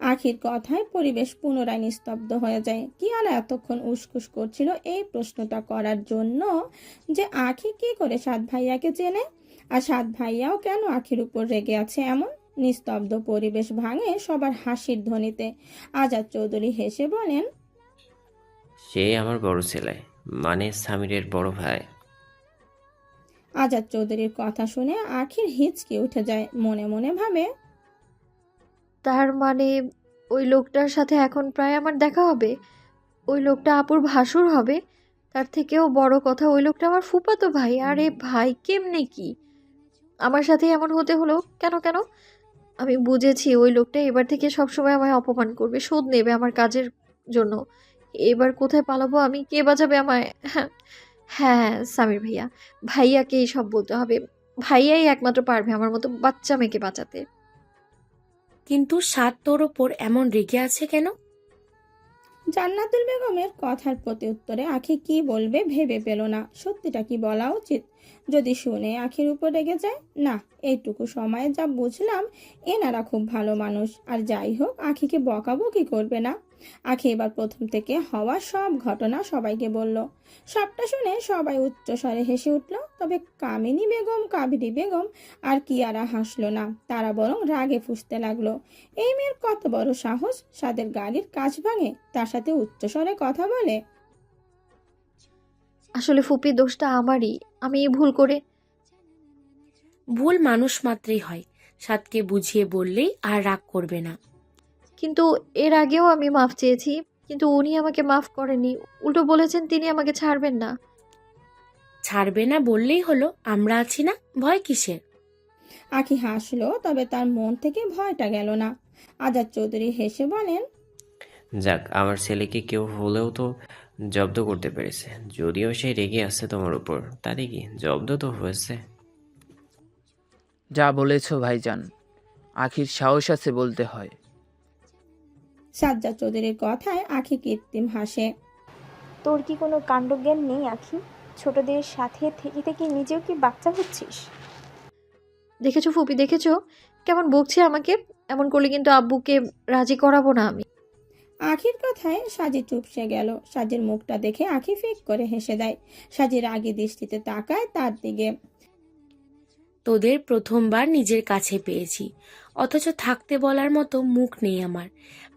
আখির কথায় পরিবেশ পুনরায় নিস্তব্ধ হয়ে যায়। কিয়ানা এতক্ষণ উসখুস করছিল এই প্রশ্নটা করার জন্য, যে আখি কি করে সাত ভাইয়াকে চেনে, আর সাত ভাইয়াও কেন আখির উপর রেগে আছে এমন। নিস্তব্ধ পরিবেশ ভাঙে সবার হাসির ধ্বনিতে। আজাদ চৌধুরী হেসে বলেন, সে আমার বড় ছেলে, মানে সামিরের বড় ভাই। আজাদ চৌধুরীর কথা শুনে আখির হিচকি উঠে যায়। মনে মনে ভাবে, তার মানে ওই লোকটার সাথে এখন প্রায় আমার দেখা হবে? ওই লোকটা আপুর ভাসুর হবে? তার থেকেও বড় কথা, ওই লোকটা আমার ফুফাতো ভাই। আরে ভাই, কেমনে কি আমার সাথে এমন হতে হলো? কেন কেন? আমি বুঝেছি ওই লোকটা এবার থেকে সবসময় আমায় অপমান করবে, শোধ নেবে আমার কাজের জন্য। এবার কোথায় পালাবো আমি? কে বাঁচাবে আমায়? হ্যাঁ হ্যাঁ, সামির ভাইয়া, ভাইয়াকেই সব বলতে হবে। ভাইয়াই একমাত্র পারবে আমার মতো বাচ্চা মেয়েকে বাঁচাতে। কিন্তু সাত তোর ওপর এমন রেগে আছে কেন? জান্নাতুল বেগমের কথার প্রতি উত্তরে আখি কি বলবে ভেবে পেল না। সত্যিটা কি বলা উচিত? যদি শুনে আখির উপর রেগে যায়? না, এইটুকু সময়ে যা বুঝলাম এনারা খুব ভালো মানুষ। আর যাই হোক, আখিকে বকাবকি করবে না। আখি এবার প্রথম থেকে হওয়া সব ঘটনা সবাইকে বলল। সবটা শুনে সবাই উচ্চস্বরে হেসে উঠল। তবে কামিনী বেগম, কাবেরী বেগম আর কিয়ারা হাসলো না। তারা বরং রাগে ফুঁসতে লাগলো। এই মেয়ের কত বড় সাহস, সাদের গাড়ির কাচ ভাঙে, তার সাথে উচ্চস্বরে কথা বলে। আসলে ফুপি, দোষটা আমারই। আমি ভুল করে। ভুল মানুষ মাত্রই হয়, সাদকে বুঝিয়ে বললেই আর রাগ করবে না। কিন্তু এর আগেও আমি মাফ চেয়েছি, কিন্তু উনি আমাকে মাফ করেননি। উল্টো বলেছেন তিনি আমাকে ছাড়বেন না। ছাড়বে না বললেই হলো, আমরা আছি না, ভয় কিসের? আখি হাসলো, তবে তার মন থেকে ভয়টা গেল না। আজাদ চৌধুরী হেসে বলেন, যাক, আমার ছেলেকে কেউ হলেও তো জব্দ করতে পেরেছে। যদিও সে রেগে আছে তোমার উপর, তাতে কি, জব্দ তো হয়েছে। যা বলেছ ভাইজান, আখির সাহস আছে বলতে হয়। সাজ্জাদ চৌধুরীর কথায় আখি কৃত্রিম হাসে। তোর কি কোনো কাণ্ডজ্ঞান নেই আখি? ছোটদের সাথে থেকে থেকে নিজেও কি বাচ্চা হচ্ছিস? দেখেছো ফুপি, দেখেছো কেমন বকছে আমাকে? এমন করলে কিন্তু আব্বুকে রাজি করাবো না আমি। আখির কথায় সাজি চুপসে গেল। সাজির মুখটা দেখে আখি ফিক করে হেসে দেয়। সাজি রাগী দৃষ্টিতে তাকায় তার দিকে। তোদের প্রথমবার নিজের কাছে পেয়েছি, অথচ থাকতে বলার মতো মুখ নেই আমার।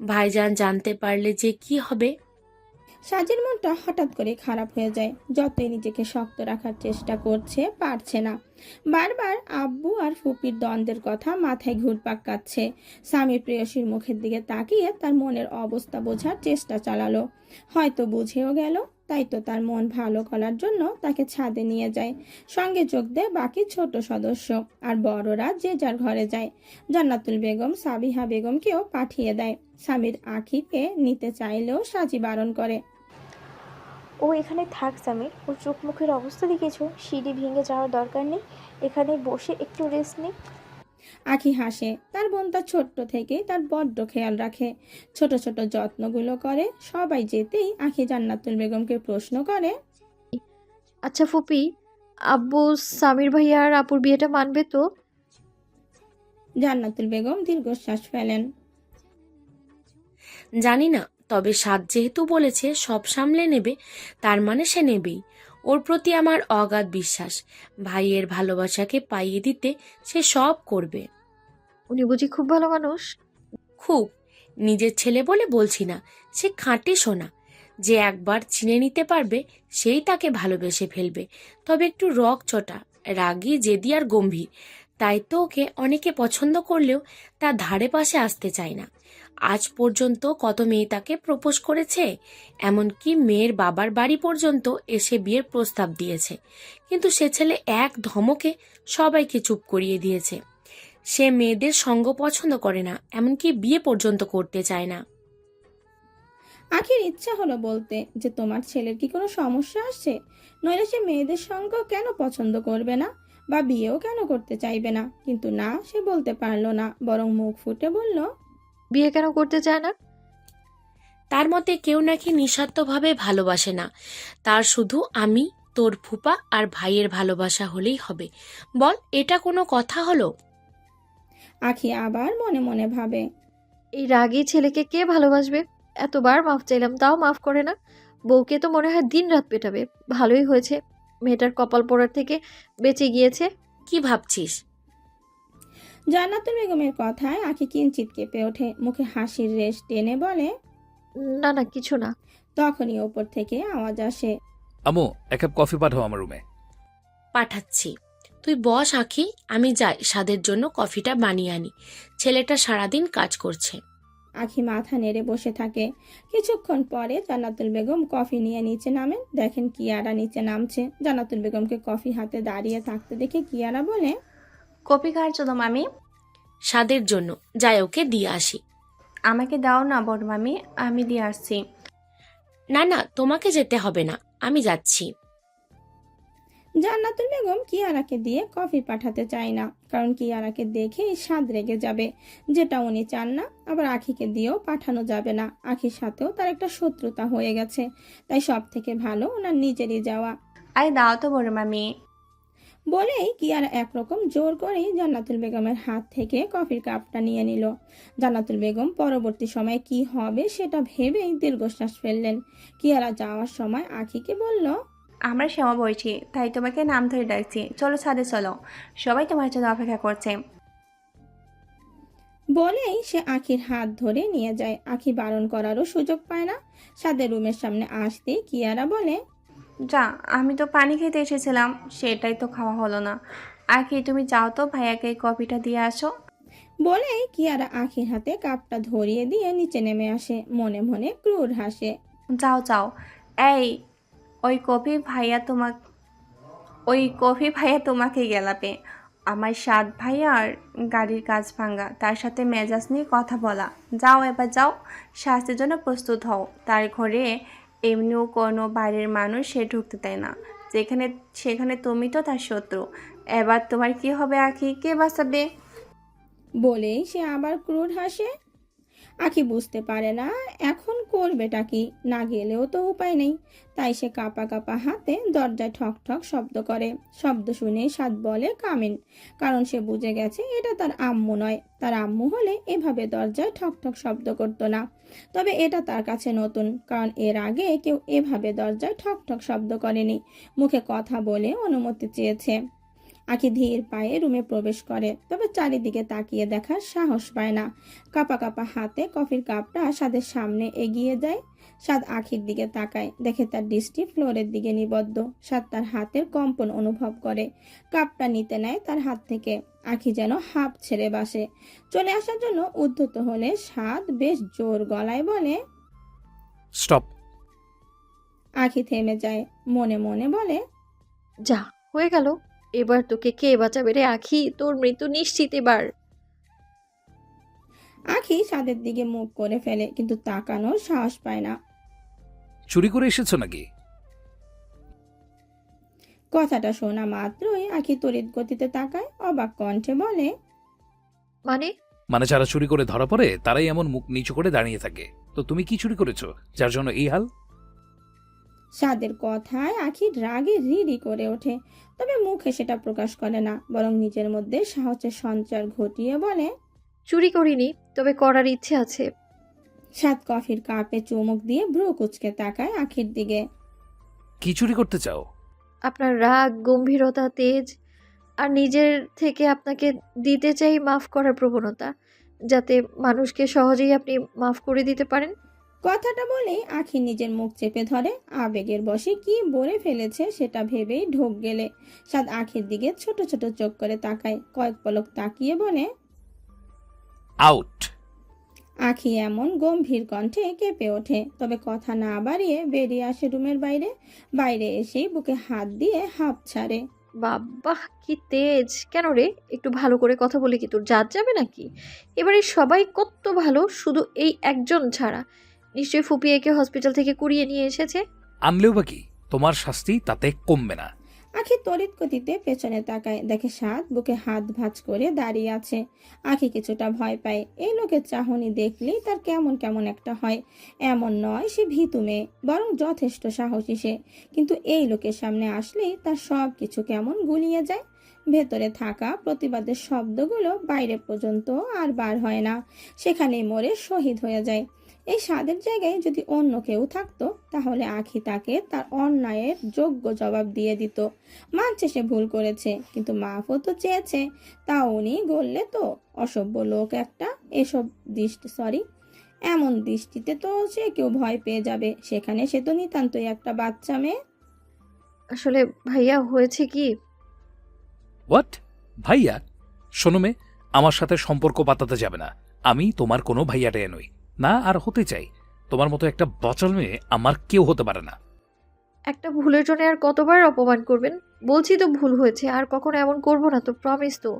ভাইজান জানতে পারলে যে কি হবে। সাজির মনটা হঠাৎ করে খারাপ হয়ে যায়। যতই নিজেকে শক্ত রাখার চেষ্টা করছে, পারছে না। বারবার আব্বু আর ফুপির দ্বন্দ্বের কথা মাথায় ঘুরপাক কাচ্ছে। স্বামীর প্রেয়সীর মুখের দিকে তাকিয়ে তার মনের অবস্থা বোঝার চেষ্টা চালালো। হয়তো বুঝেও গেল। তাই তো তার মন ভালো করার জন্য তাকে ছাদে নিয়ে যায়। সঙ্গে যোগ দেয় বাকি ছোট সদস্য। আর বড়রা যে যার ঘরে যায়। জান্নাতুল বেগম সাবিহা বেগমকেও পাঠিয়ে দেয়। স্বামীর আখিকে নিতে চাইলেও সাজি বারণ করে। ও এখানে থাক সামির, ওর চোখ মুখের অবস্থা দেখেছো? সিঁড়ি ভেঙে যাওয়ার দরকার নেই, এখানে বসে একটু রেস্ট নেই। আখি হাসে। তার বোন তার ছোট্ট থেকেই তার বড্ড খেয়াল রাখে, ছোট ছোট যত্নগুলো করে। সবাই যেতেই আখি জান্নাতুল বেগমকে প্রশ্ন করে, আচ্ছা ফুপি, আব্বু সামির ভাইয়া আর আপুর বিয়েটা মানবে তো? জান্নাতুল বেগম দীর্ঘশ্বাস ফেলেন। জানি না, তবে সাদ যেহেতু বলেছে সব সামলে নেবে, তার মানে সে নেবেই। ওর প্রতি আমার অগাধ বিশ্বাস। ভাইয়ের ভালোবাসাকে পাইয়ে দিতে সে সব করবে। উনি বুঝি খুব ভালো মানুষ? খুব। নিজের ছেলে বলে বলছি না, সে খাঁটি সোনা। যে একবার চিনে নিতে পারবে সেই তাকে ভালোবেসে ফেলবে। তবে একটু রগচটা, রাগী, জেদি আর গম্ভীর। তাই তো ওকে অনেকে পছন্দ করলেও তার ধারে পাশে আসতে চায় না। আজ পর্যন্ত কত মেয়ে তাকে প্রপোজ করেছে, এমনকি মেয়ের বাবার বাড়ি পর্যন্ত এসে বিয়ের প্রস্তাব দিয়েছে। কিন্তু সে ছেলে এক ধমকে সবাইকে চুপ করিয়ে দিয়েছে। সে মেয়েদের সঙ্গ পছন্দ করে না, এমনকি বিয়ে পর্যন্ত করতে চায় না। আখির ইচ্ছা হলো বলতে যে তোমার ছেলের কি কোনো সমস্যা আসছে, নইলে সে মেয়েদের সঙ্গ কেন পছন্দ করবে না, বা বিয়েও কেন করতে চাইবে না। কিন্তু না, সে বলতে পারলো না, বরং মুখ ফুটে বলল, বিয়ে কেন করতে চায় না? তার মতে কেউ নাকি নিঃস্বার্থভাবে ভালোবাসে না। তার শুধু আমি, তোর ফুপা আর ভাইয়ের ভালোবাসা হলেই হবে। বল, এটা কোনো কথা হলো? আখি আবার মনে মনে ভাবে, এই রাগী ছেলেকে কে ভালোবাসবে? এতবার মাফ চাইলাম, তাও মাফ করে না। বউকে তো মনে হয় দিন রাত পেটাবে। ভালোই হয়েছে মেয়েটার কপাল পোড়ার থেকে বেঁচে গিয়েছে। কি ভাবছিস? জান্নাতুল বেগমের কথায় আখি কিঞ্চিত কেঁপে ওঠে। মুখে হাসির রেশ টেনে বলে, না না, কিছু না। তখনই ওপর থেকে আওয়াজ আসে, আমো, এক কাপ কফি পাঠাও আমার রুমে। পাঠাচ্ছি। তুই বস আখি, আমি যাই সাদের জন্য কফিটা বানিয়ে আনি। ছেলেটা সারাদিন কাজ করছে। আখি মাথা নেড়ে বসে থাকে। কিছুক্ষণ পরে জান্নাতুল বেগম কফি নিয়ে নিচে নামেন। দেখেন কিয়ারা নিচে নামছে। জান্নাতুল বেগমকে কফি হাতে দাঁড়িয়ে থাকতে দেখে কিয়ারা বলে, কপি কার জন্য মামি? সাদের জন্য। যাই, ওকে দিয়ে আসি। আমাকে দাও না বড় মামি, আমি দিয়ে আসছি। না না, তোমাকে যেতে হবে না, আমি যাচ্ছি। জান্নাতুল বেগম কিয়ারাকে দিয়ে কফি পাঠাতে চায় না, কারণ কিয়ারাকে দেখেই স্বাদ রেগে যাবে, যেটা উনি চান না। আবার আখিকে দিয়েও পাঠানো যাবে না, আখির সাথেও তার একটা শত্রুতা হয়ে গেছে। তাই সব থেকে ভালো ওনার নিজেরই যাওয়া। আরে দাও তো বড় মামি। বলেই কিয়ারা একরকম জোর করেই জান্নাতুল বেগমের হাত থেকে কফির কাপটা নিয়ে নিল। জান্নাতুল বেগম পরবর্তী সময়ে কি হবে সেটা ভেবেই দীর্ঘশ্বাস ফেললেন। কিয়ারা যাওয়ার সময় আখিকে বলল, আমরা শ্যামা বলছি, তাই তোমাকে নাম ধরে ডাকছি। চলো ছাদে চলো, সবাই তোমার জন্য অপেক্ষা করছে। বলেই সে আখির হাত ধরে নিয়ে যায়। আখি বারণ করারও সুযোগ পায় না। সাদের রুমের সামনে আসতেই কিয়ারা বলে, যা, আমি তো পানি খেতে এসেছিলাম, সেটাই তো খাওয়া হলো না। আর কি, তুমি যাও তো, ভাইয়াকে এই কফিটা দিয়ে আসো। বলেই কিয়ারা আখির হাতে কাপটা ধরিয়ে দিয়ে নিচে নেমে আসে, মনে মনে ক্রুর হাসে। যাও যাও। এই, ওই কফি ভাইয়া তোমাকে গেলাবে। আমার সাত ভাইয়ার গাড়ির কাজ ভাঙা, তার সাথে মেজাজ নিয়ে কথা বলা। যাও এবার যাও, শাস্তির জন্য প্রস্তুত হও। তার ঘরে এমনিও কোনো বাইরের মানুষ সে ঢুকতে দেয় না, সেখানে তুমি তো তার শত্রু। এবার তোমার কি হবে আখি, কে বাঁচাবে? বলেই সে আবার ক্রুর হাসে। আখি বুঝতে পারে না এখন করবেটা কি, না গেলেও তো উপায় নেই। তাই সে কাঁপা কাঁপা হাতে দরজায় ঠক ঠক শব্দ করে। শব্দ শুনে সাদ বলে কামিন, কারণ সে বুঝে গেছে এটা তার আম্মু নয়। তার আম্মু হলে এভাবে দরজায় ঠক ঠক শব্দ করতো না। তবে এটা তার কাছে নতুন, কারণ এর আগে কেউ এভাবে দরজায় ঠক ঠক শব্দ করেনি। মুখে কথা বলে অনুমতি চেয়েছে। আখি ধীর পায়ে রুমে প্রবেশ করে, তবে চারিদিকে তাকিয়ে দেখার সাহস পায় না। কাপা কাপা হাতে কফির কাপটা সাদের সামনে এগিয়ে দেয়। সাদ আখির দিকে তাকায়, দেখে তার দৃষ্টি ফ্লোরের দিকে নিবদ্ধ। সাদ তার হাতের কম্পন অনুভব করে, কাপটা নিতে নেয় তার হাত থেকে। আখি যেন হাঁপ ছেড়ে বাসে। চলে আসার জন্য উদ্ধত হলে সাদ বেশ জোর গলায় বলে, স্টপ। আখি থেমে যায়, মনে মনে বলে, যা হয়ে গেল, এবার তোকে কে বাঁচাবে রে আখি, তোর মৃত্যু নিশ্চিত এবার। আখি সাদের দিকে মুখ করে ফেলে, কিন্তু তাকানোর সাহস পায় না। চুরি করে এসেছো নাকি? কথাটা শোনা মাত্রই আখি তড়িৎ গতিতে তাকায়, অবাক কণ্ঠে বলে, মানে যারা চুরি করে ধরা পড়ে তারাই এমন মুখ নিচু করে দাঁড়িয়ে থাকে। তো তুমি কি চুরি করেছো যার জন্য এই হাল? সাদের কথায় আখি রাগে রিরি করে ওঠে, তবে মুখে সেটা প্রকাশ করে না, বরং নিজের মধ্যে সাহসের সঞ্চার ঘটিয়ে বলে, চুরি করিনি, তবে করার ইচ্ছে আছে। সাদ কফির কাপে চুমুক দিয়ে ভ্রু কুচকে তাকায় আখির দিকে। কি চুরি করতে চাও? আপনার রাগ, গম্ভীরতা, তেজ, আর নিজের থেকে আপনাকে দিতে চাই মাফ করার প্রবণতা, যাতে মানুষকে সহজেই আপনি মাফ করে দিতে পারেন। কথাটা বলেই আখি নিজের মুখ চেপে ধরে। আবেগের বশে কি বলে ফেলেছে সেটা ভেবেই ঢোক গেলে সাদ আখির দিকে ছোট ছোট চোখ করে তাকায়, কয়েক পলক তাকিয়ে বলে, আউট। আখি এমন গম্ভীর কণ্ঠে কেঁপে ওঠে, তবে কথা না বাড়িয়ে বেরিয়ে আসে রুমের বাইরে। বাইরে এসেই বুকে হাত দিয়ে হাঁপ ছাড়ে। বাবা কি তেজ! কেন রে, একটু ভালো করে কথা বলে কি তোর জাত যাবে নাকি? এবারে সবাই কত ভালো, শুধু এই একজন ছাড়া। নিশ্চয়ই ফুপি একে হসপিটাল থেকে কুড়িয়ে নিয়ে এসেছে। আনলেও বা কি, তোমার শাস্তি তাতে কমবে না। আখি তড়িৎ গতিতে পেছনে তাকায়, দেখে সাদ বুকে হাত ভাঁজ করে দাঁড়িয়ে আছে। আখি কিছুটা ভয় পায়, এই লোকের চাহনি দেখলেই তার কেমন কেমন একটা হয়। এমন নয় সে ভীতু মেয়ে, বরং যথেষ্ট সাহসী সে, কিন্তু এই লোকের সামনে আসলেই তার সব কিছু কেমন গুলিয়ে যায়। ভেতরে থাকা প্রতিবাদের শব্দগুলো বাইরে পর্যন্ত আর বার হয় না, সেখানেই মরে শহীদ হয়ে যায়। এই স্বাদের জায়গায় যদি অন্য কেউ থাকতো, তাহলে আখি তাকে তার অন্যায়ের যোগ্য জবাব দিয়ে দিত। মানছে সে ভুল করেছে, কিন্তু মাফও তো চেয়েছে, তা উনি গললে তো অসভ্য লোক একটা। এমন দৃষ্টিতে তো সে কেউ ভয় পেয়ে যাবে, সেখানে সে তো নিতান্তই একটা বাচ্চা মেয়ে। আসলে ভাইয়া হয়েছে কি, হোয়াট? ভাইয়া? শোনো মে, আমার সাথে সম্পর্ক পাতাতে যাবে না। আমি তোমার কোনো ভাইয়াটে নই, না আর হতে চাই। তোমার মতো একটা বচল মেয়ে আমার কেউ হতে পারে না। একটা ভুলের জন্য আর কতবার অপমান করবেন? বলছি তো ভুল হয়েছে, আর কখনো এমন করবো না তো, প্রমিস তো।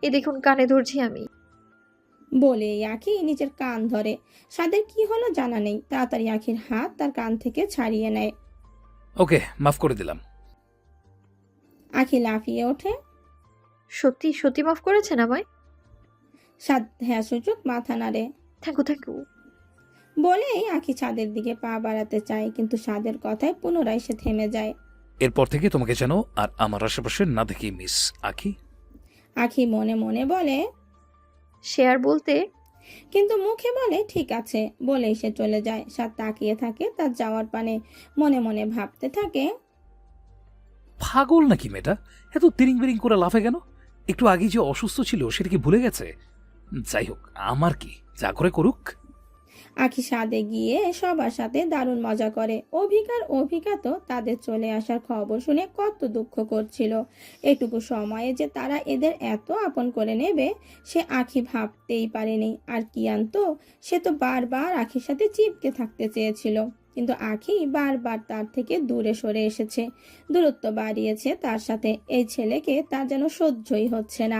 এ দেখুন কানে ধরছি আমি। বলে আখি নিজের কান ধরে। সাদের কি হলো জানা নেই, তাড়াতাড়ি আখির হাত তার কান থেকে ছাড়িয়ে নেয়। ওকে, মাফ করে দিলাম। আখি লাফিয়ে ওঠে। সত্যি সত্যি মাফ করেছেন আমায়? সাদ হ্যাঁ সূচক মাথা নাড়ে। Thank you, thank you. বলেই আখি ছাদের দিকে পা বাড়াতে চায়, কিন্তু সাদের কথায় পুনরায় সে থেমে যায়। এরপর থেকে তোমাকে যেন আর আমার আশেপাশে না দেখি মিস আখি। আখি মনে মনে বলে, সে আর বলতে কিন্তু মুখে বলে ঠিক আছে, বলেই সে চলে যায়। সাদ তাকিয়ে থাকে তার যাওয়ার পানে, মনে মনে ভাবতে থাকে, পাগল নাকি মেয়েটা, এত তিরিং বিরিং করে লাফে কেন? একটু আগে যে অসুস্থ ছিল সেটা কি ভুলে গেছে? যাই হোক, আমার কি, যা করে করুক। আখি সাদে গিয়ে সবার সাথে দারুণ মজা করে। অভিকা তো তাদের চলে আসার খবর শুনে কত দুঃখ করছিল। এটুকু সময়ে যে তারা এদের এত আপন করে নেবে সে আখি ভাবতেই পারেনি। আর কিয়ান তো, সে তো বারবার আখির সাথে চিপকে থাকতে চেয়েছিল, কিন্তু আখি বারবার তার থেকে দূরে সরে এসেছে, দূরত্ব বাড়িয়েছে তার সাথে। এই ছেলেকে তার যেন সহ্যই হচ্ছে না।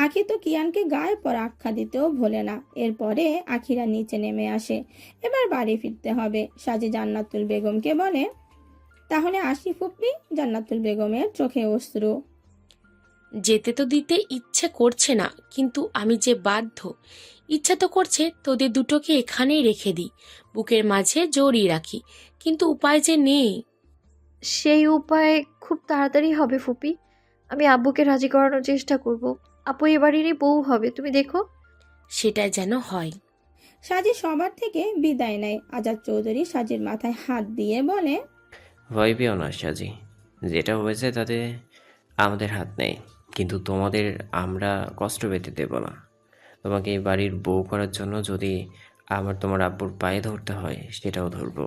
আখি তো কিয়ানকে গায়ে পর আখ্যা দিতেও ভোলে না। এরপরে আখিরা নিচে নেমে আসে, এবার বাড়ি ফিরতে হবে। সাজি জান্নাতুল বেগমকে বলে, তাহলে আসি ফুপ্পি। জান্নাতুল বেগমের চোখে অশ্রু। যেতে তো দিতে ইচ্ছে করছে না, কিন্তু আমি যে বাধ্য। ইচ্ছা তো করছে তোদের দুটোকে এখানেই রেখে দিই, বুকের মাঝে জড়িয়ে রাখি, কিন্তু উপায় যে নেই। সেই উপায় খুব তাড়াতাড়ি হবে ফুপি। আমি আব্বুকে রাজি করানোর চেষ্টা করব। আপু এবারেরই বউ হবে, তুমি দেখো। সেটা যেন হয়। সাজি সবার থেকে বিদায় নেয়। আজাদ চৌধুরী সাজির মাথায় হাত দিয়ে বলে, ভয় পেও না সাজি, যেটা হয়েছে তাতে আমাদের হাত নেই, কিন্তু তোমাদের আমরা কষ্ট পেতে দেব না। তোমাকে এই বাড়ির বউ করার জন্য যদি তোমার আব্বুর পায়ে ধরতে হয় সেটাও ধরবো।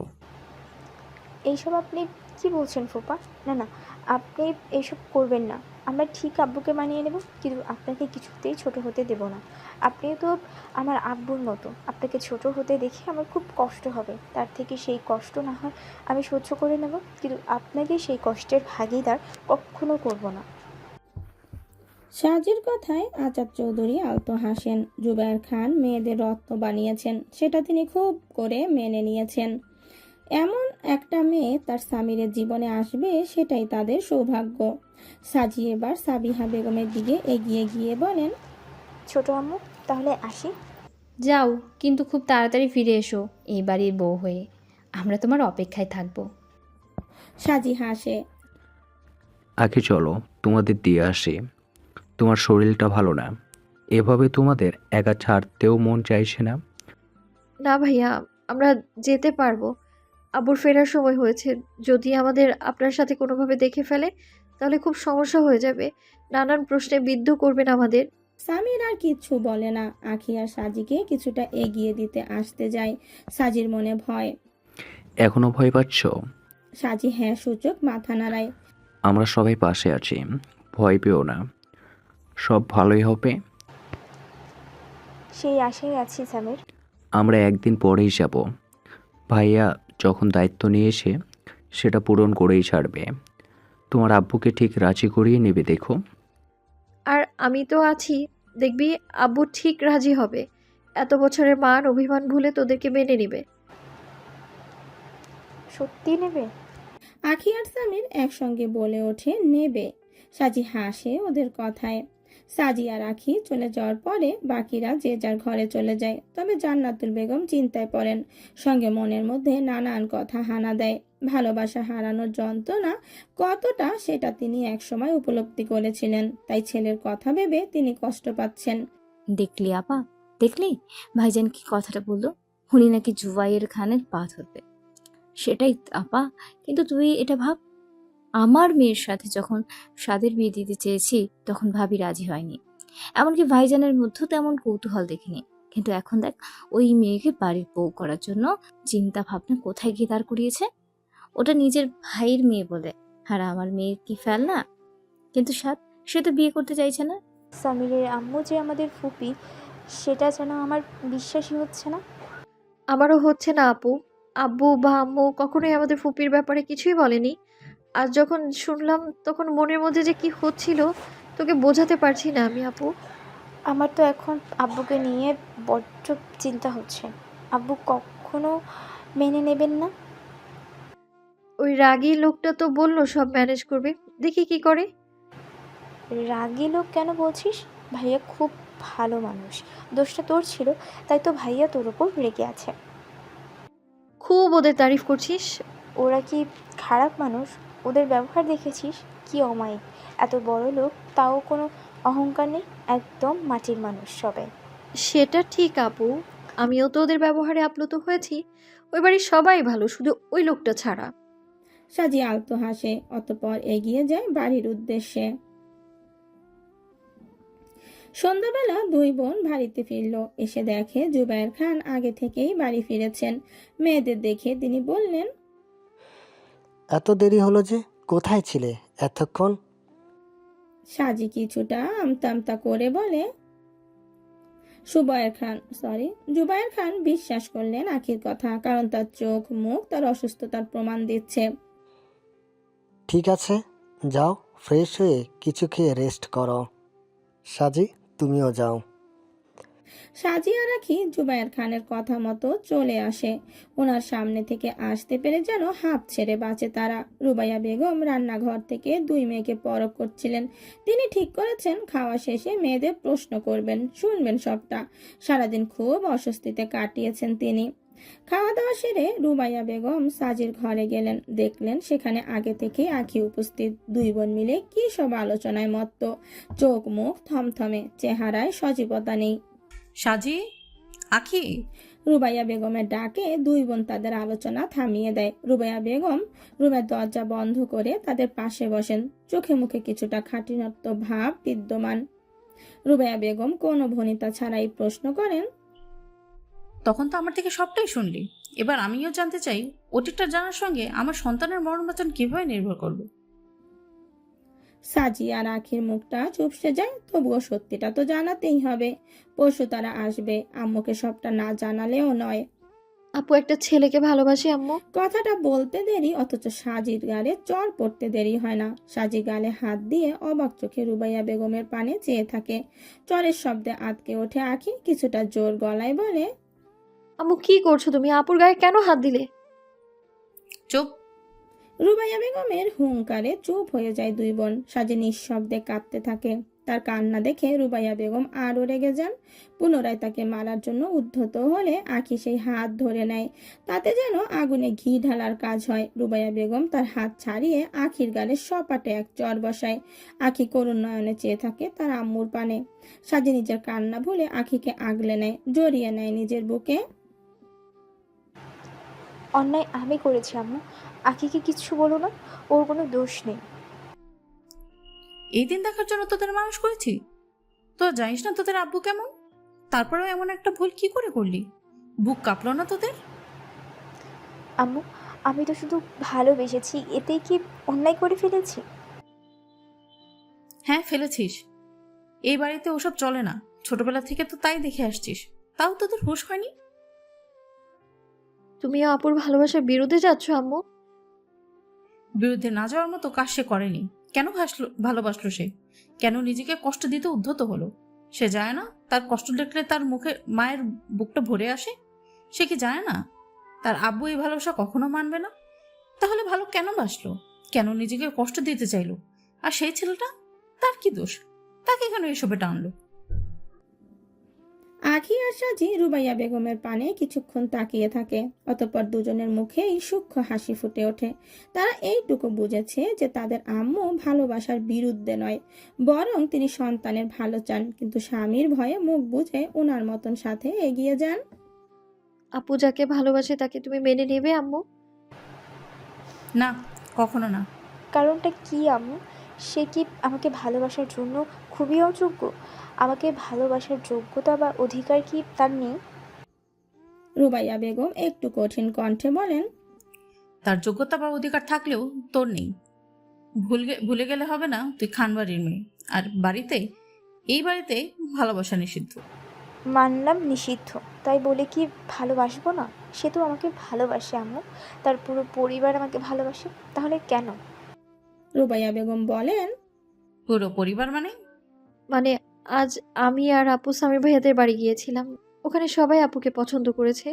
এইসব আপনি কি বলছেন ফুপা? না না, আপনি এইসব করবেন না। আমরা ঠিক আব্বুকে মানিয়ে নেব, কিন্তু আপনাকে কিছুতেই ছোট হতে দেব না। আপনি তো আমার আব্বুর মতো, আপনাকে ছোট হতে দেখে আমার খুব কষ্ট হবে। তার থেকে সেই কষ্ট না হয় আমি সহ্য করে নেব, কিন্তু আপনাকে সেই কষ্টের ভাগিদার কখনো করব না। সাজির কথায় আজাদ চৌধুরী আলতো হাসেন। জুবায়ের খান মেয়েদের রত্ন বানিয়েছেন, সেটা তিনি খুব করে মেনে নিয়েছেন। এমন একটা মেয়ে তার স্বামীর জীবনে আসবে, সেটাই তাদের সৌভাগ্য। সাজি এবার সাবিহা বেগমের দিকে এগিয়ে গিয়ে বলেন, ছোট আম্মু, তাহলে আসি। যাও, কিন্তু খুব তাড়াতাড়ি ফিরে এসো এই বাড়ির বউ হয়ে। আমরা তোমার অপেক্ষায় থাকবো। সাজি হাসে। আগে চলো তোমাদের দিয়ে আসি, তোমার শরীরটা ভালো না, এভাবে তোমাদের একা ছাড়তেও মন চাইছে না। না ভাইয়া, আমরা যেতে পারবো। আব্বুর ফেরার সময় হয়েছে। যদি আমাদের আপনার সাথে কোনোভাবে দেখে ফেলে তাহলে খুব সমস্যা হয়ে যাবে। নানান প্রশ্নে বিদ্ধ করবেন আমাদের। সামির আর কিচ্ছু বলে না। আখি আর সাজিকে কিছুটা এগিয়ে দিতে আসতে যায়। সাজির মনে ভয়। এখনো ভয় পাচ্ছ? সাজি হ্যাঁ সূচক মাথা নাড়ায়। আমরা সবাই পাশে আছি, ভয় পেও না, সব ভালোই হবে। সেই আশায় আছি সামির। আমরা একদিন পরেই যাব, ভাইয়া যখন দায়িত্ব নিয়েছে সেটা পূরণ করেই ছাড়বে। তোমার আব্বুকে ঠিক রাজি করিয়ে নেবে দেখো। আর আমি তো আছি, দেখবি আব্বু ঠিক রাজি হবে। এত বছরের মান অভিমান ভুলে তোদেরকে মেনে নিবে। সত্যি নেবে? আখি আর সামির একসঙ্গে বলে ওঠে, নেবে। সাজি হাসে ওদের কথায়। সাজি আর আখি চলে যাওয়ার পরে বাকিরা যে যার ঘরে চলে যায়। তবে জান্নাতুল বেগম চিন্তায় পড়েন, সঙ্গে মনের মধ্যে নানান কথা হানা দেয়। ভালোবাসা হারানোর যন্ত্রণা কতটা সেটা তিনি একসময় উপলব্ধি করেছিলেন, তাই ছেলের কথা ভেবে তিনি কষ্ট পাচ্ছেন। দেখলি আপা, দেখলি ভাইজান কি কথাটা বললো? উনি নাকি জুবাইয়ের খানের পা ধরবে। সেটাই আপা, কিন্তু তুই এটা ভাব, আমার মেয়ের সাথে যখন সাদের বিয়ে দিতে চেয়েছি তখন ভাবি রাজি হয়নি। এমনকি ভাইজানের মধ্যেও তেমন কৌতূহল দেখিনি। কিন্তু এখন দেখ, ওই মেয়েকে বাড়ির বউ করার জন্য চিন্তা ভাবনা কোথায় গিয়ে দাঁড় করিয়েছে। ওটা নিজের ভাইয়ের মেয়ে বলে, আর আমার মেয়ের কি ফেল না? কিন্তু সে তো বিয়ে করতে চাইছে না। সামিরের আম্মু যে আমাদের ফুপি, সেটা যেন আমার বিশ্বাসই হচ্ছে না। আমারও হচ্ছে না আপু। আব্বু বা আম্মু কখনোই আমাদের ফুপির ব্যাপারে কিছুই বলেনি। আজ যখন শুনলাম তখন মনের মধ্যে যে কি হচ্ছিল তোকে বোঝাতে পারছি না আমি আপু। আমার তো এখন আব্বুকে নিয়ে বড্ড চিন্তা হচ্ছে। আব্বু কখনো মেনে নেবেন না। ওই রাগী লোকটা তো বললো সব ম্যানেজ করবে, দেখি কি করে। রাগী লোক কেন বলছিস? ভাইয়া খুব ভালো মানুষ। দোষটা তোর ছিল, তাই তো ভাইয়া তোর ওপর রেগে আছে। খুব ওদের তারিফ করছিস। ওরা কি খারাপ মানুষ? ওদের ব্যবহার দেখেছিস? কি অমায়িক। এত বড় লোক, তাও কোনো অহংকার নেই। একদম মাটির মানুষ সবাই। সেটা ঠিক আপু, আমিও তো ওদের ব্যবহারে আপ্লুত হয়েছি। ওই বাড়ির সবাই ভালো, শুধু ওই লোকটা ছাড়া। সাজি আলতো হাসে, অতঃপর এগিয়ে যায় বাড়ির উদ্দেশ্যে। সন্ধ্যাবেলা দুই বোন বাড়িতে ফিরল। এসে দেখে জুবায়ের খান আগে থেকেই বাড়ি ফিরেছেন। মেয়েদের দেখে তিনি বললেন, এত দেরি হলো যে, কোথায় ছিলে এতক্ষণ? সাজি কিছুটা আমতা আমতা করে বলে, জুবায়ের খান বিশ্বাস করলেন আখির কথা, কারণ তার চোখ মুখ তার অসুস্থতার প্রমাণ দিচ্ছে। ঠিক আছে, যাও ফ্রেশ হয়ে কিছু খেয়ে রেস্ট করো। সাজি, তুমিও যাও। সাজি আর আখি জুবায়ের খানের কথা মতো চলে আসে। ওনার সামনে থেকে আসতে পেরে যেন হাঁপ ছেড়ে বাঁচে তারা। রুবাইয়া বেগম রান্নাঘর থেকে দুই মেয়েকে পরখ করছিলেন। তিনি ঠিক করেছেন খাওয়া শেষে মেয়েদের প্রশ্ন করবেন, শুনবেন সবটা। সারাদিন খুব অস্বস্তিতে কাটিয়েছেন তিনি। খাওয়া দাওয়া সেরে রুবাইয়া বেগম সাজির ঘরে গেলেন। দেখলেন সেখানে আগে থেকে আখি উপস্থিত। দুই বোন মিলে কি সব আলোচনায় মত্ত। চোখ মুখ থমথমে, চেহারায় সজীবতা নেই। সাজি, আখি। রুবাইয়া বেগমের ডাকে দুই বোন তাদের আলোচনা থামিয়ে দেয়। রুবাইয়া বেগম রুমের দরজা বন্ধ করে তাদের পাশে বসেন। চোখে মুখে কিছুটা খাঁটিনত্ব ভাব বিদ্যমান। রুবাইয়া বেগম কোনো ভনিতা ছাড়াই প্রশ্ন করেন, তখন তো আমার থেকে সবটাই শুনলি। এবার আমিও জানতে চাই, ওটিটা জানার সঙ্গে আমার সন্তানের মরণ বাঁচান কিভাবে নির্ভর করবে? সাজি আর আখির মুখটা চুপসে যায়। তবুও সত্যিটা তো জানাতেই হবে। পরশু তারা আসবে, আম্মুকে সবটা না জানালেও নয়। আপু একটা ছেলেকে ভালোবাসে আম্মু। কথাটা বলতে দেরি, অথচ সাজির গালে চড় পড়তে দেরি হয় না। সাজি গালে হাত দিয়ে অবাক চোখে রুবাইয়া বেগমের পানে চেয়ে থাকে। চরের শব্দে আটকে ওঠে আখি, কিছুটা জোর গলায় বলে, আম্মু কি করছো তুমি? আপুর গায়ে কেন হাত দিলে? চুপ। রুবাইয়া বেগমের হুঙ্কারে চুপ হয়ে যায় দুই বোন। সাজি নিঃশব্দে কাঁদতে থাকে। তার কান্না দেখে রুবাইয়া বেগম আরও রেগে যান। পুনরায় তাকে মারার জন্য উদ্ধত হলে আখি সেই হাত ধরে নেয়। তাতে যেন আগুনে ঘি ঢালার কাজ হয়। রুবাইয়া বেগম তার হাত ছাড়িয়ে আখির গালে সপাটে এক চর বসায়। আখি করুণ নয়নে চেয়ে থাকে তার আম্মুর পানে। সাজি নিজের কান্না ভুলে আখিকে আগলে নেয়, জড়িয়ে নেয় নিজের বুকে। অন্যায় আমি করেছি আম্মু। আখিকে কিচ্ছু বলো না, ওর কোনো দোষ নেই। এই দিন দেখার জন্য তোদের মানুষ করেছি। তোরা জানিস না তোদের আব্বু কেমন? তারপরেও এমন একটা ভুল কি করে করলি? বুক কাঁপলো না তোদের? আম্মু, আমি তো শুধু ভালোবেসেছি, এতেই কি অন্যায় করে ফেলেছি? হ্যাঁ, ফেলেছিস। এই বাড়িতে ওসব চলে না। ছোটবেলা থেকে তো তাই দেখে আসছিস। তাও তোদের হুঁশ হয়নি? তুমিও আপুর ভালোবাসার বিরুদ্ধে যাচ্ছ আম্মু। বিরুদ্ধে না যাওয়ার মতো কাজ সে করেনি। কেন ভালোবাসলো সে? কেন নিজেকে কষ্ট দিতে উদ্ধত হলো? সে জানে না তার কষ্ট দেখলে তার মুখে মায়ের বুকটা ভরে আসে? সে কি জানে না তার আব্বু এই ভালোবাসা কখনো মানবে না? তাহলে ভালো কেন বাসলো? কেন নিজেকে কষ্ট দিতে চাইলো? আর সেই ছেলেটা, তার কি দোষ? তাকে কেন এসবে টানলো? আখি আর সাজি রুবাইয়া বেগমের পানে কিছুক্ষণ তাকিয়ে থাকে। অতঃপর দুজনের মুখেই সূক্ষ্ম হাসি ফুটে ওঠে। তারা এইটুকু বুঝেছে যে তাদের আম্মু ভালোবাসার বিরুদ্ধে নয়, বরং তিনি সন্তানের ভালো চান, কিন্তু স্বামীর ভয়ে মুখ বুঝে ওনার মতন সাথে এগিয়ে যান। আপু যাকে ভালোবাসে তাকে তুমি মেনে নেবে আম্মু? না, কখনো না। কারণটা কি আম্মু? সে কি আমাকে ভালোবাসার জন্য খুবই অযোগ্য? আমাকে ভালোবাসার যোগ্যতা বা অধিকার কি তার নেই? রুবাইয়া বেগম একটু কঠিন কণ্ঠে বলেন, তার যোগ্যতা বা অধিকার থাকলেও তোর নেই। ভুলে গেলে হবে না, তুই খানবাড়ির মেয়ে। আর এই বাড়িতে ভালোবাসা নিষিদ্ধ। মানলাম নিষিদ্ধ, তাই বলে কি ভালোবাসবো না? সে তো আমাকে ভালোবাসে আম্মু, তার পুরো পরিবার আমাকে ভালোবাসে। তাহলে কেন? রুবাইয়া বেগম বলেন, পুরো পরিবার মানে? মানে আজ আমি আর আপু সামির ভাইয়াদের বাড়ি গিয়েছিলাম। ওখানে সবাই আপুকে পছন্দ করেছে।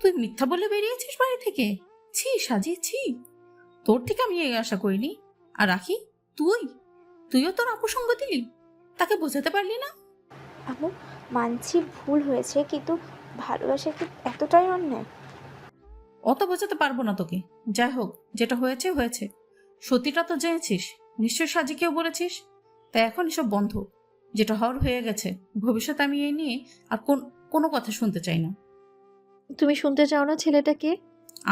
তুই মিথ্যা বলে বেরিয়েছিস বাড়ি থেকে? ছি সাজি, ছি। তোর থেকে আমি এই আশা করিনি। আর রাখি, তুই তুইও তোর আপু সঙ্গ দিলি, তাকে বোঝাতে পারলি না? আম্মু, মানছি ভুল হয়েছে, কিন্তু ভালোবাসা কি এতটাই অন্যায়? অত বোঝাতে পারবো না তোকে। যাই হোক, যেটা হয়েছে হয়েছে। সত্যিটা তো জেনেছিস, নিশ্চয় সাজিকেও বলেছিস। তাই এখন এসব বন্ধ। যেটা হওয়ার হয়ে গেছে, ভবিষ্যতে আমি এই নিয়ে আর কোনো কথা শুনতে চাই না। তুমি শুনতে চাও না ছেলেটাকে?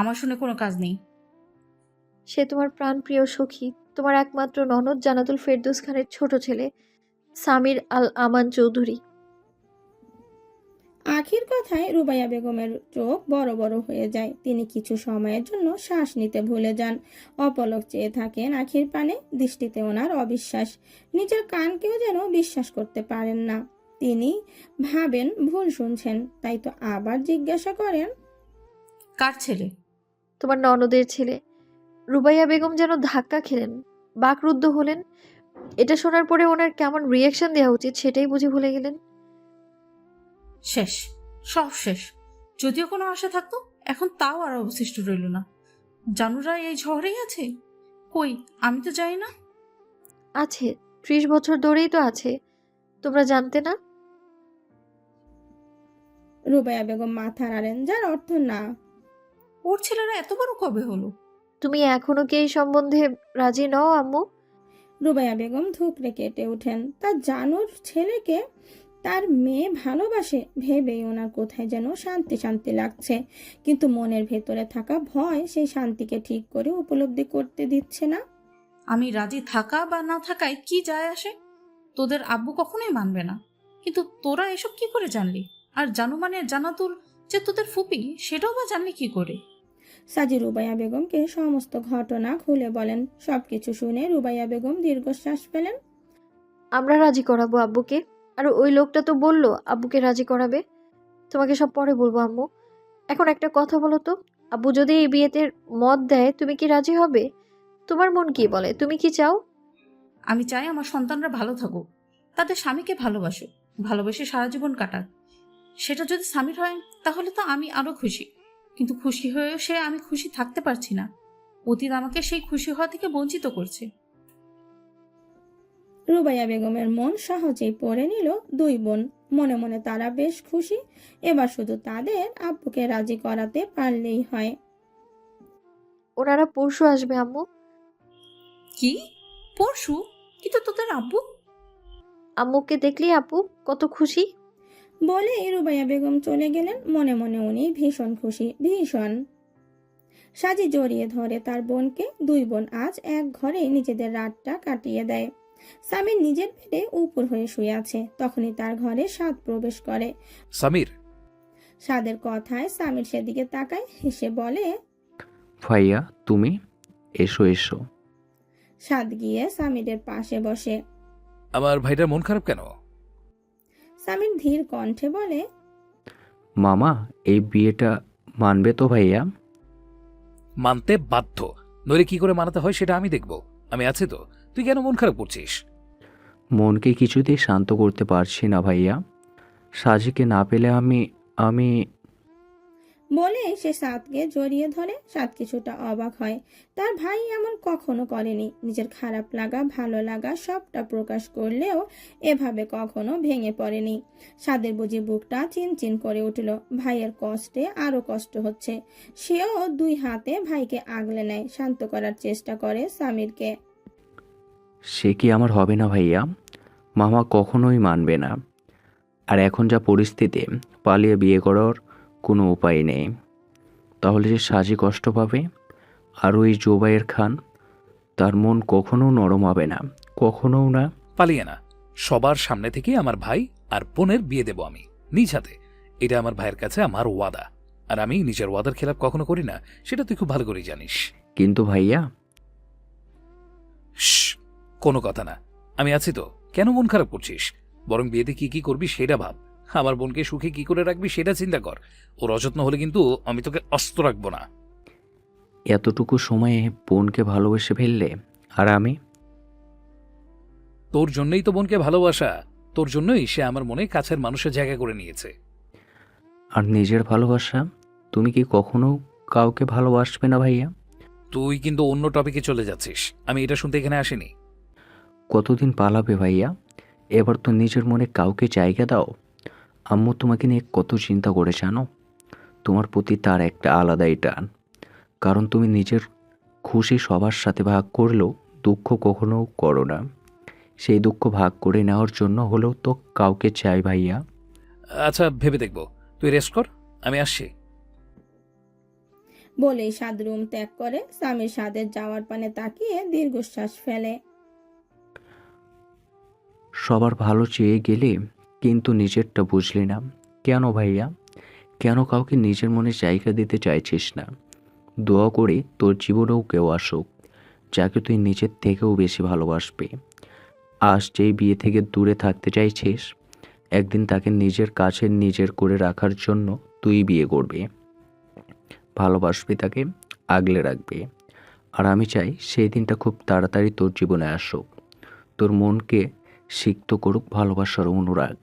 আমার শুনে কোনো কাজ নেই। সে তোমার প্রাণপ্রিয় সখী, তোমার একমাত্র ননদ জান্নাতুল ফেরদৌস খানের ছোট ছেলে সামির আল আমান চৌধুরী। আখির কথায় রুবাইয়া বেগমের চোখ বড় বড় হয়ে যায়। তিনি কিছু সময়ের জন্য শ্বাস নিতে ভুলে যান। অপলক চেয়ে থাকেন আখির পানে, দৃষ্টিতে ওনার অবিশ্বাস। নিজের কানকেও যেন বিশ্বাস করতে পারেন না। তিনি ভাবেন ভুল শুনছেন, তাই তো আবার জিজ্ঞাসা করেন, কার ছেলে? তোমার ননদের ছেলে। রুবাইয়া বেগম যেন ধাক্কা খেলেন, বাকরুদ্ধ হলেন। এটা শোনার পরে ওনার কেমন রিয়াকশন দেওয়া উচিত সেটাই বুঝে ভুলে গেলেন। শেষ, সব শেষ। যদিও কোনো আশা থাকতো, এখন তাও আর অবশিষ্ট রইল না। জানুরা এই ঝড়েই আছে? কই, আমি তো যাই না। আছে, 30 বছর ধরেই তো আছে, তোমরা জানতে না? রুবাইয়া বেগম মাথা নাড়েন, যার অর্থ না। ওর ছেলেরা এত বড় কবে হলো? তুমি এখনো কি এই সম্বন্ধে রাজি নও আম্মু? রুবাইয়া বেগম ধুকরে কেটে ওঠেন। তার জানুর ছেলেকে তার মেয়ে ভালোবাসে ভেবেই ওনার কোথায় যেন শান্তি শান্তি লাগছে, কিন্তু মনের ভেতরে থাকা ভয় সেই শান্তিকে ঠিক করে উপলব্ধি করতে দিচ্ছে না। আমি রাজি থাকা বা না থাকায় কি যায় আসে? তোদের আব্বু কখনোই মানবে না। কিন্তু তোরা এসব কি করে জানলি? আর জানু মানে জান্নাতুল যে তোদের ফুপি, সেটাও বা জানলি কি করে? সাজি রুবাইয়া বেগমকে সমস্ত ঘটনা খুলে বলেন। সবকিছু শুনে রুবাইয়া বেগম দীর্ঘশ্বাস ফেলেন। আমরা রাজি করাবো আব্বুকে। আর ওই লোকটা তো বললো আব্বুকে রাজি করাবে। তোমাকে সব পরে বলবো আম্মু। এখন একটা কথা বলো তো, আব্বু যদি এই বিয়েতে মত দেয় তুমি কি রাজি হবে? তোমার মন কি বলে, তুমি কি চাও? আমি চাই আমার সন্তানরা ভালো থাকুক, তাদের স্বামীকে ভালোবাসুক, ভালোবেসে সারা জীবন কাটাক। সেটা যদি স্বামীর হয় তাহলে তো আমি আরো খুশি। কিন্তু খুশি হয়েও আমি খুশি থাকতে পারছি না। অতীত আমাকে সেই খুশি হওয়া থেকে বঞ্চিত করছে। রুবাইয়া বেগমের মন সহজেই পড়ে নিল দুই বোন। মনে মনে তারা বেশ খুশি। এবার শুধু তাদের আব্বুকে রাজি করাতে পারলেই হয়। ওনারা পরশু আসবে আম্মু। কি? পরশু? কিন্তু তোদের আব্বু? আম্মুকে দেখলেই আপু কত খুশি। বলে রুবাইয়া বেগম চলে গেলেন। মনে মনে উনি ভীষণ খুশি, ভীষণ। সাজি জড়িয়ে ধরে তার বোনকে। দুই বোন আজ এক ঘরে নিজেদের রাতটা কাটিয়ে দেয়। সামির নিজের বেডে উপর হয়ে শুয়ে আছে। তখনই তার ঘরে সাদ প্রবেশ করে। সামির, সাদের কথায় সামির সেদিকে তাকায়, হেসে বলে, ভাইয়া তুমি, এসো এসো। সাদ গিয়ে সামিরের পাশে বসে। আমার ভাইটার মন খারাপ কেন? সামির ধীর কণ্ঠে বলে, মামা এই বিয়েটা মানবে তো ভাইয়া? মানতে বাধ্য, নইলে কি করে মানাতে হয় সেটা আমি দেখব। আমি আছি তো, তুই কেন মন খারাপ করছিস? মনকে কিছুতেই শান্ত করতে পারছি না ভাইয়া। সাজিকে না পেলে আমি বলে সে সাদকে জড়িয়ে ধরে। সাদ কিছুটা অবাক হয়। তার ভাই এমন কখনো করেনি। নিজের খারাপ লাগা ভালো লাগা সবটা প্রকাশ করলেও এভাবে কখনো ভেঙে পড়েনি। সাদের বুঝি বুকটা চিনচিন করে উঠল। ভাইয়ের কষ্টে আরো কষ্ট হচ্ছে। সেও দুই হাতে ভাইকে আগলে নেয়, শান্ত করার চেষ্টা করে সামিরকে। সে কি আমার হবে না ভাইয়া? মামা কখনোই মানবে না। আর এখন যা পরিস্থিতি, পালিয়ে বিয়ে করার কোনো উপায় নেই। তাহলে যে সাজি কষ্ট পাবে, আর ওই জোবাইয়ের খান, তার মন কখনো নরম হবে না, কখনো না। পালিয়ে না, সবার সামনে থেকে আমার ভাই আর বোনের বিয়ে দেব আমি নিজ হাতে। এটা আমার ভাইয়ের কাছে আমার ওয়াদা, আর আমি নিজের ওয়াদার খেলাপ কখনো করি না, সেটা তুই খুব ভালো করেই জানিস। কিন্তু ভাইয়া। কোনো কথা না, আমি আছি তো, কেন মন খারাপ করছিস? বরং বিয়েতে কি কি করবি সেটা ভাব। আমার বোনকে সুখে কি করে রাখবি সেটা চিন্তা কর। ওর অযত্ন হলে কিন্তু আমি তোকে অস্ত রাখবো না। এতটুকু সময়ে বোনকে ভালোবেসে ফেললে, আর আমি? তোর জন্যই তো বোনকে ভালোবাসা, তোর জন্যই সে আমার মনে কাছের মানুষের জায়গা করে নিয়েছে। আর নিজের ভালোবাসা, তুমি কি কখনো কাউকে ভালোবাসবে না ভাইয়া? তুই কিন্তু অন্য টপিকে চলে যাচ্ছিস, আমি এটা শুনতে এখানে আসিনি। কতদিন পালাবে ভাইয়া? এবার তো নিজের মনে কাউকে জায়গা দাও। আম্মু তোমাকে নিয়ে কত চিন্তা করে জানো? তোমার প্রতি তার একটা আলাদাই টান। কারণ তুমি নিজের খুশি সবার সাথে ভাগ করলেও দুঃখ কখনো করো না। সেই দুঃখ ভাগ করে নেওয়ার জন্য হলেও তো কাউকে চাই ভাইয়া। আচ্ছা, ভেবে দেখব। তুই রেস্ট কর, আমি আসছি। বলেই সাদ রুম ত্যাগ করে। স্বামীর সাদের যাওয়ার পানে তাকিয়ে দীর্ঘশ্বাস ফেলে। সবার ভালো চেয়ে গেলে কিন্তু নিজেরটা বুঝলি না কেন ভাইয়া? কেন কাউকে নিজের মনে জায়গা দিতে চাইছিস না? দোয়া করে তোর জীবনেও কেউ আসুক যাকে তুই নিজের থেকেও বেশি ভালোবাসবি। আজ যেই বিয়ে থেকে দূরে থাকতে চাইছিস, একদিন তাকে নিজের কাছে নিজের করে রাখার জন্য তুই বিয়ে করবি, ভালোবাসবি, তাকে আগলে রাখবি। আর আমি চাই সেই দিনটা খুব তাড়াতাড়ি তোর জীবনে আসুক, তোর মনকে সিক্ত করুক ভালোবাসার অনুরাগ।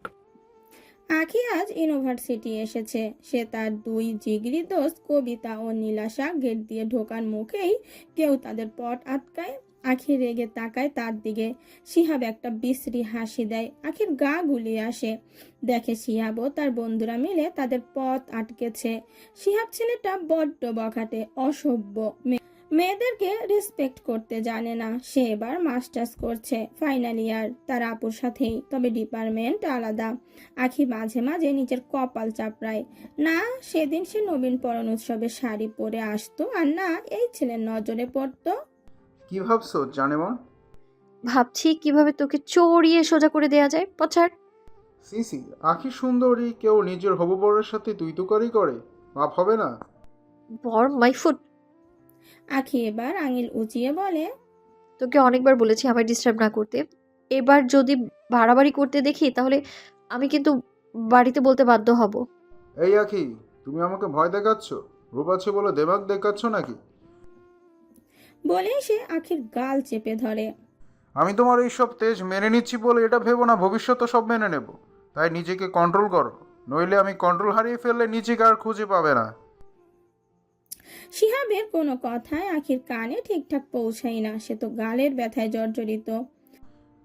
আখি আজ ইউনিভার্সিটি এসেছে। সে তার দুই জিগরি দোস্ত কবিতা ও নীলাশা গেট দিয়ে ঢোকার মুখেই কেউ তাদের পথ আটকায়। আখি রেগে তাকায় তার দিকে। শিহাব একটা বিশ্রী হাসি দেয়। আখির গা গুলিয়ে আসে। দেখে শিহাব ও তার বন্ধুরা মিলে তাদের পথ আটকেছে। শিহাব ছেলেটা বড্ড বখাটে, অসভ্য, মেয়েদেরকে রেসপেক্ট করতে জানে না। সে এবার মাস্টার্স করছে, ফাইনাল ইয়ার, তার আপুর সাথেই, তবে ডিপার্টমেন্ট আলাদা। আখি মাঝে মাঝে নিজের কপাল চাপড়ায়। না সেদিন সে নবীনবরণ উৎসবে শাড়ি পরে আসতো, আর না এই ছেলের নজরে পড়তো। কি ভাবছো জানেমন? ভাবছি কিভাবে তোকে চড়িয়ে সোজা করে দেয়া যায়। পছাড়। সিসি, আখি সুন্দরী কেউ নিজের হবু বরের সাথে তুই তুকারি করে? মাপ হবে না? বর মাই ফুট। আখি এবার আঙিল উঁচিয়ে বলে, তোকে অনেকবার বলেছি আমায় ডিস্টার্ব না করতে। এবার যদি বাড়াবাড়ি করতে দেখি তাহলে আমি কিন্তু বাড়িতে বলতে বাধ্য হব। এই আখি, তুমি আমাকে ভয় দেখাচ্ছ? রূপ আছে বলে দেমাগ দেখাচ্ছ নাকি? বলেই সে আখির গাল চেপে ধরে। আমি তোমার এইসব তেজ মেনে নিচ্ছি বলে এটা ভেবো না ভবিষ্যতে সব মেনে নেব। তাই নিজেকে কন্ট্রোল করো, নইলে আমি কন্ট্রোল হারিয়ে ফেললে নিজেকে আর খুঁজে পাবে না। শিহাবের কোনো কথায় আখির কানে ঠিকঠাক পৌঁছায় না। সে তো গালের ব্যথায় জর্জরিত।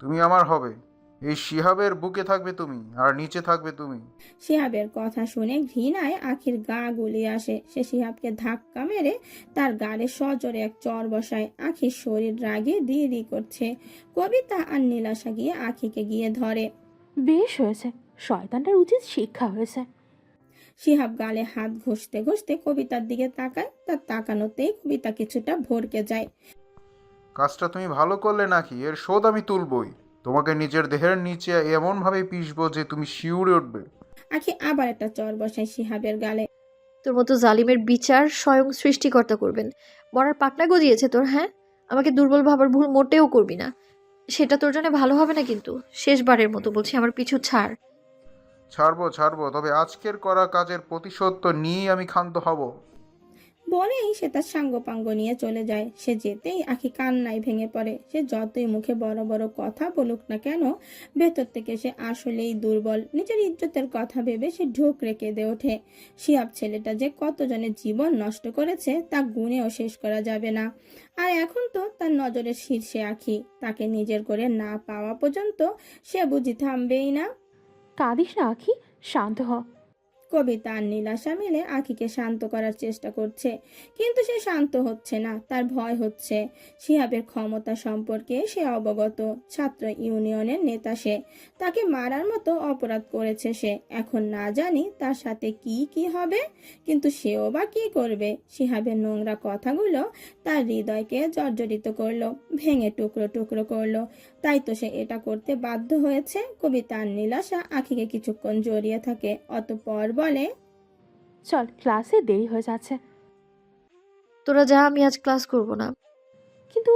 তুমি আমার হবে, এই শিহাবের বুকে থাকবে তুমি, আর নিচে থাকবে তুমি। শিহাবের কথা শুনে ঘৃণায় আখির গা গুলিয়ে আসে। সে শিহাবকে ধাক্কা মেরে তার গালে সজোরে এক চর বসায়। আখির শরীর রাগে রি করছে। কবিতা আর নীলাশা গিয়ে আখিকে গিয়ে ধরে। বেশ হয়েছে, শয়তানটার উচিত শিক্ষা হয়েছে। শিহাব গালে হাত ঘষতে ঘষতে কবিতার দিকে তাকায়। তার তাকানোতেই কবিতা কিছুটা ভরকে যায়। কাজটা তুমি ভালো করলে নাকি, এর শোধ আমি তুলবই। তোমাকে নিজের দেহের নিচে এমনভাবে পিষবো যে তুমি শিউরে উঠবে। আখি আবার একটা চর বসায় শিহাবের গালে। তোর মতো জালিমের বিচার স্বয়ং সৃষ্টিকর্তা করবেন। মরার পাকনা গজিয়েছে তোর। হ্যাঁ, আমাকে দুর্বল ভাবার ভুল মোটেও করবি না। সেটা তোর জন্য ভালো হবে না। কিন্তু শেষবারের মতো বলছি, আমার পিছু ছাড়। ছাড়বো, তবে আজকের করা কাজের প্রতিশোধ তো নিয়েই আমি ক্ষান্ত হব। বলেই সে তার সাঙ্গপাঙ্গ নিয়ে চলে যায়। সে যেতেই আখি কান্নায় ভেঙে পড়ে। সে যতই মুখে বড় বড় কথা বলুক না কেন, ভেতর থেকে সে আসলেই দুর্বল। নিজের ইজ্জতের কথা ভেবে সে ঢোকরে কেঁদে ওঠে। শিহাব ছেলেটা যে কতজনের জীবন নষ্ট করেছে তা গুণেও শেষ করা যাবে না। আর এখন তো তার নজরের শীর্ষে আখি। তাকে নিজের করে না পাওয়া পর্যন্ত সে বুঝি থামবেই না। কাঁদিস না আখি, শান্ত হ। কবিতা আর নীলাশা মিলে আখিকে শান্ত করার চেষ্টা করছে, কিন্তু সে শান্ত হচ্ছে না। তার ভয় হচ্ছে। শিহাবের ক্ষমতা সম্পর্কে সে অবগত। ছাত্র ইউনিয়নের নেতা সে। তাকে মারার মতো অপরাধ করেছে সে। এখন না জানি তার সাথে কি কি হবে, কিন্তু সেও বা কি করবে। শিহাবের নোংরা কথাগুলো তার হৃদয়কে জর্জরিত করলো, ভেঙে টুকরো টুকরো করলো। তাই তো সে এটা করতে বাধ্য হয়েছে। কবিতা আর নীলাশা আখিকে কিছুক্ষণ জড়িয়ে থাকে, অতঃপর বলে, চল, ক্লাসে দেরি হয়ে যাচ্ছে। তোরা যা, আমি আজ ক্লাস করব না। কিন্তু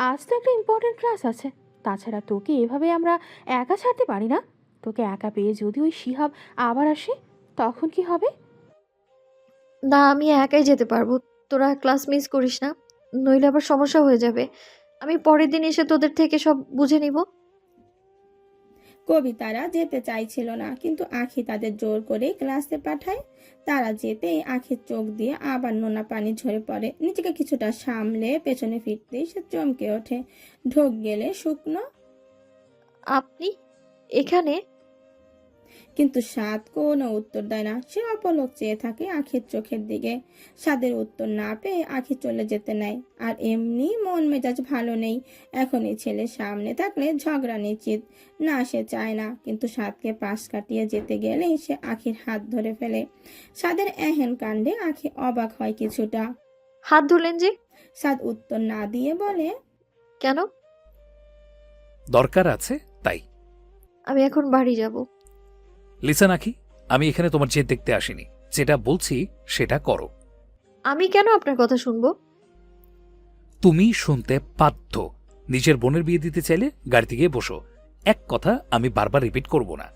আজ তো একটা ইম্পর্টেন্ট ক্লাস আছে। তাছাড়া তোকে এভাবে আমরা একা ছাড়তে পারি না। তোকে একা পেয়ে যদি ওই শিহাব আবার আসে, তখন কি হবে? না, আমি একাই যেতে পারবো। তোরা ক্লাস মিস করিস না, নইলে আবার সমস্যা হয়ে যাবে। আমি পরের দিন এসে তোদের থেকে সব বুঝে নিব। কবিতারা যেতে চাইছিল না, কিন্তু আখি তাদের জোর করে ক্লাসে পাঠায়। তারা যেতেই আখির চোখ দিয়ে আবার নোনা পানি ঝরে পড়ে। নিজেকে কিছুটা সামলে পেছনে ফিরতেই সে চমকে ওঠে। ঢোক গেলে শুকনো। আপনি এখানে? কিন্তু সাদ কোনো উত্তর দেয় না। সে অপলক চেয়ে থাকে আখির চোখের দিকে। সাদের উত্তর না পেয়ে আখি চলে যেতে নেয়। আর এমনি মন মেজাজ ভালো নেই। এখনই ছেলে সামনে থাকলে ঝগড়া নিশ্চিত। না, সে চায় না, কিন্তু সাদকে পাশ কাটিয়ে যেতে গেলেই সে আখির হাত ধরে ফেলে। সাদের এহেন কাণ্ডে আখি অবাক হয় কিছুটা। হাত ধরলেন যে? সাদ উত্তর না দিয়ে বলে, কেন? দরকার আছে তাই। আমি এখন বাড়ি যাব। লিসেন আখি, আমি এখানে তোমার জেদ দেখতে আসিনি। যেটা বলছি সেটা করো। আমি কেন আপনার কথা শুনবো? তুমি শুনতে বাধ্য। নিজের বোনের বিয়ে দিতে চাইলে গাড়িতে গিয়ে বসো। এক কথা আমি বারবার রিপিট করব না।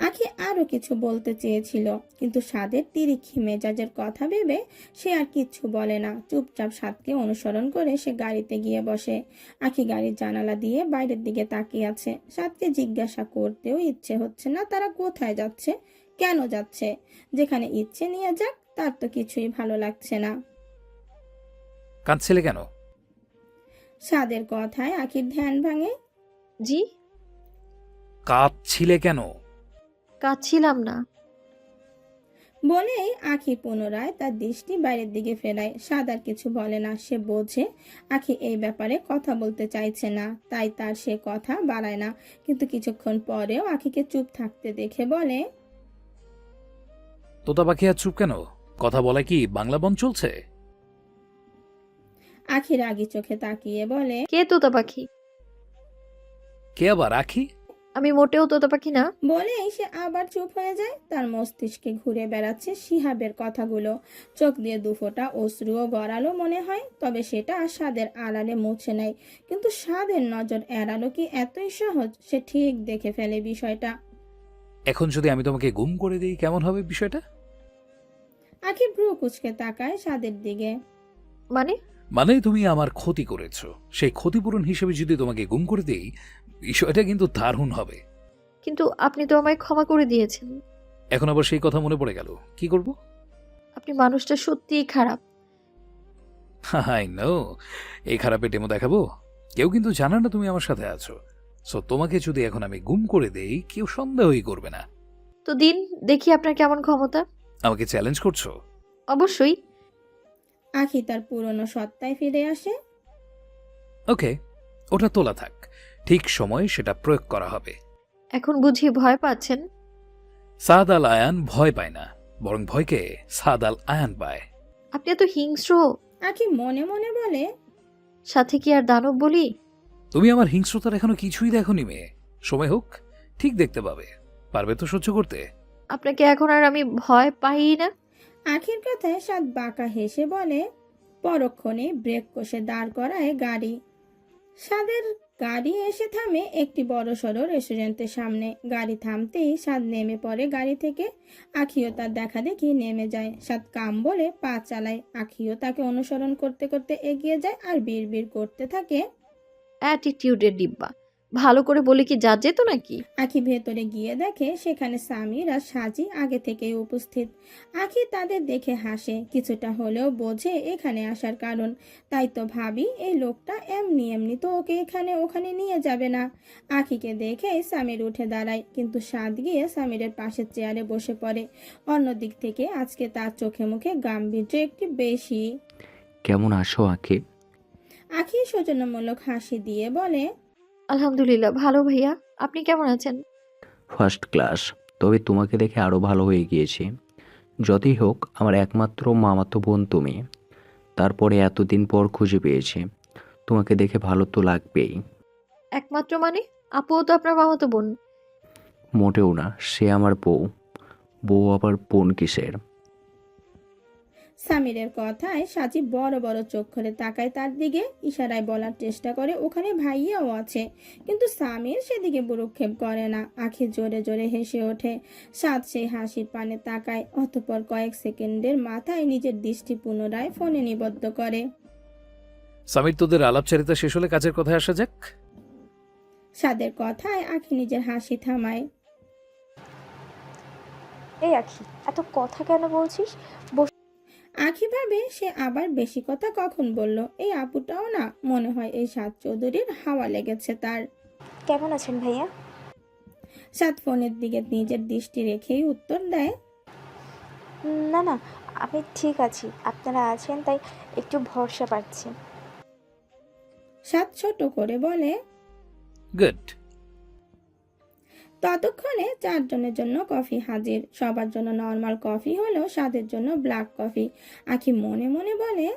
আখি আরো কিছু বলতে চেয়েছিল, কিন্তু সাদের তিরিক্ষি মেজাজের কথা ভেবে সে আর কিচ্ছু বলে না। চুপচাপ সাদকে অনুসরণ করে সে গাড়িতে গিয়ে বসে। আখি গাড়ির জানালা দিয়ে বাইরের দিকে তাকিয়ে আছে। সাদকে জিজ্ঞাসা করতেও ইচ্ছে হচ্ছে না তারা কোথায় যাচ্ছে, কেন যাচ্ছে। যেখানে ইচ্ছে নিয়ে যাক, তার তো কিছুই ভালো লাগছে না। কাঁদছিলে কেন? সাদের কথায় আখির ধ্যান ভাঙে। জি? কাঁদছিলে কেন? কাঁদছিলাম না। বলেই আখি পুনরায় তার দৃষ্টি বাইরের দিকে ফেরায়। সাদ আর কিছু বলে না। সে বোঝে আখি এই ব্যাপারে কথা বলতে চাইছে না, তাই তার সে কথা বাড়ায় না। কিন্তু কিছুক্ষণ পরেও আখিকে চুপ থাকতে দেখে বলে, তোতা পাখি আর চুপ কেন? কথা বলা কি বাংলা বন চলছে? আখি রাগী চোখে তাকিয়ে বলে, কে তোতা পাখি? কে আবার? আখি? আমি মোটেও তোতা পাখি না। বলেই সে আবার চুপ হয়ে যায়। তার মস্তিষ্কে ঘুরে বেড়াচ্ছে শিহাবের কথাগুলো। চোখ দিয়ে দুফোঁটা অশ্রুও গড়ালো মনে হয়। তবে সেটা সাদের আড়ালে মুছে নেয়। কিন্তু সাদের নজর এড়ানো কি এতই সহজ? সে ঠিক দেখে ফেলে বিষয়টা। এখন যদি আমি তোমাকে গুম করে দিই কেমন হবে বিষয়টা? আখি ভ্রু কুচকে তাকায় সাদের দিকে। মানে তুমি আমার ক্ষতি করেছো, সেই ক্ষতিপূরণ হিসেবে যদি তোমাকে গুম করে দিই, বিষয়টা কিন্তু দারুণ হবে। কিন্তু আপনি তো আমায় ক্ষমা করে দিয়েছেন। এখন আবার সেই কথা মনে পড়ে গেল, কি করব? আপনি মানুষটা সত্যিই খারাপ। I know. এই খারাপে ডেমো দেখাবো? কেউ কিন্তু জানে না তুমি আমার সাথে আছো। সো তোমাকে যদি এখন আমি গুম করে দেই, কেউ সন্দেহই করবে না। তো দিন, দেখি আপনার কেমন ক্ষমতা। আমাকে চ্যালেঞ্জ করছো? অবশ্যই। আখি তার পুরনো সত্তায় ফিরে আসে। ওকে, ওটা তোলা থাক। ঠিক সময়ে সেটা প্রয়োগ করা হবে। এখন বুঝি ভয় পাচ্ছেন? সাদ আল আয়ান ভয় পায় না, বরং ভয়কে সাদ আল আয়ান পায়। আপনি এত হিংস্র। আখি মনে মনে বলে, সাথে কি আর দানব বলি? তুমি আমার হিংস্রতার এখনো কিছুই দেখোনি মেয়ে। সময় হোক, ঠিক দেখতে পাবে। পারবে তো সহ্য করতে? আপনাকে এখন আর আমি ভয় পাই না। আখির কথায় সাদ বাঁকা হেসে বলে। পরক্ষণে ব্রেক কষে দাঁড় করায় গাড়ি। সাদের গাড়ি এসে থামে একটি বড়সড় রেস্টুরেন্টের সামনে। গাড়ি থামতেই সাদ নেমে পড়ে গাড়ি থেকে। আখিও তার দেখা দেখি নেমে যায়। সাদ কাম বলে পা চালায়। আখিও তাকে অনুসরণ করতে করতে এগিয়ে যায় আর বিড়বিড় করতে থাকে, অ্যাটিটিউডের ডিব্বা। ভালো করে বলে কি যা যেত নাকি? আখি ভেতরে গিয়ে দেখে সেখানে সামির আর সাজি আগে থেকেই উপস্থিত। আখি তাদের দেখে হাসে, কিছুটা হলেও বোঝে এখানে আসার কারণ। তাই তো ভাবি এই লোকটা এমনি এমনি তো ওকে এখানে ওখানে নিয়ে যাবে না। আখিকে দেখে সামির উঠে দাঁড়ায়, কিন্তু সাদ গিয়ে সামিরের পাশের চেয়ারে বসে পড়ে। অন্যদিক থেকে আজকে তার চোখে মুখে গাম্ভীর্য একটু বেশি। কেমন আছো আখি? আখি সৌজন্যমূলক হাসি দিয়ে বলে, আলহামদুলিল্লাহ ভালো ভাইয়া, আপনি কেমন আছেন? First class. তবে তোমাকে দেখে আরও ভালো হয়ে গিয়েছি। যতই হোক আমার একমাত্র মামাতো বোন তুমি। তারপরে এতদিন পর খুঁজে পেয়েছি। তোমাকে দেখে ভালো তো লাগবেই। একমাত্র মানে? আপুও তো আপনার মামাতো বোন। মোটেও না, সে আমার বউ। বউ আবার বোন কিসের? সামিরের কথায় সাজি বড় বড় চোখ করে তাকায় তার দিকে। ইশারায় বলার চেষ্টা করে ওখানে ভাইয়াও আছে, কিন্তু সামির সেদিকে ভ্রুক্ষেপ করে না। আখি জোরে জোরে হেসে ওঠে। সাদ সেই হাসির পানে তাকায়। অতঃপর কয়েক সেকেন্ডের মাথায় নিজের দৃষ্টি পুনরায় ফোনে নিবদ্ধ করে। সামির, তোদের আলাপচারিতা শেষ হলে কাজের কথায় আসা যাক। সাদের কথায় আখি নিজের হাসি থামায়। এই আখি, এত কথা কেন বলছিস? আখি ভাবে সে আবার বেশি কথা কখন বলল। এই আপুটাও না, মনে হয় এই সাদ চৌধুরীর হাওয়া লেগেছে তার। কেমন আছেন ভাইয়া? সাদ ফোনের দিকে নিজের দৃষ্টি রেখেই উত্তর দেয়, না না, আমি ঠিক আছি, আপনারা আছেন তাই একটু ভরসা পাচ্ছি। সাদ ছোট করে বলে, গুড। ততক্ষণে 4 জনের জন্য কফি হাজির। সবার জন্য নর্মাল কফি হলেও সাদের জন্য ব্ল্যাক কফি। আখি মনে মনে বলে,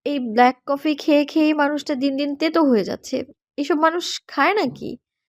এই ব্ল্যাক কফি খেয়ে খেয়েই মানুষটা দিন দিন তেতো হয়ে যাচ্ছে। এসব মানুষ খায় নাকি?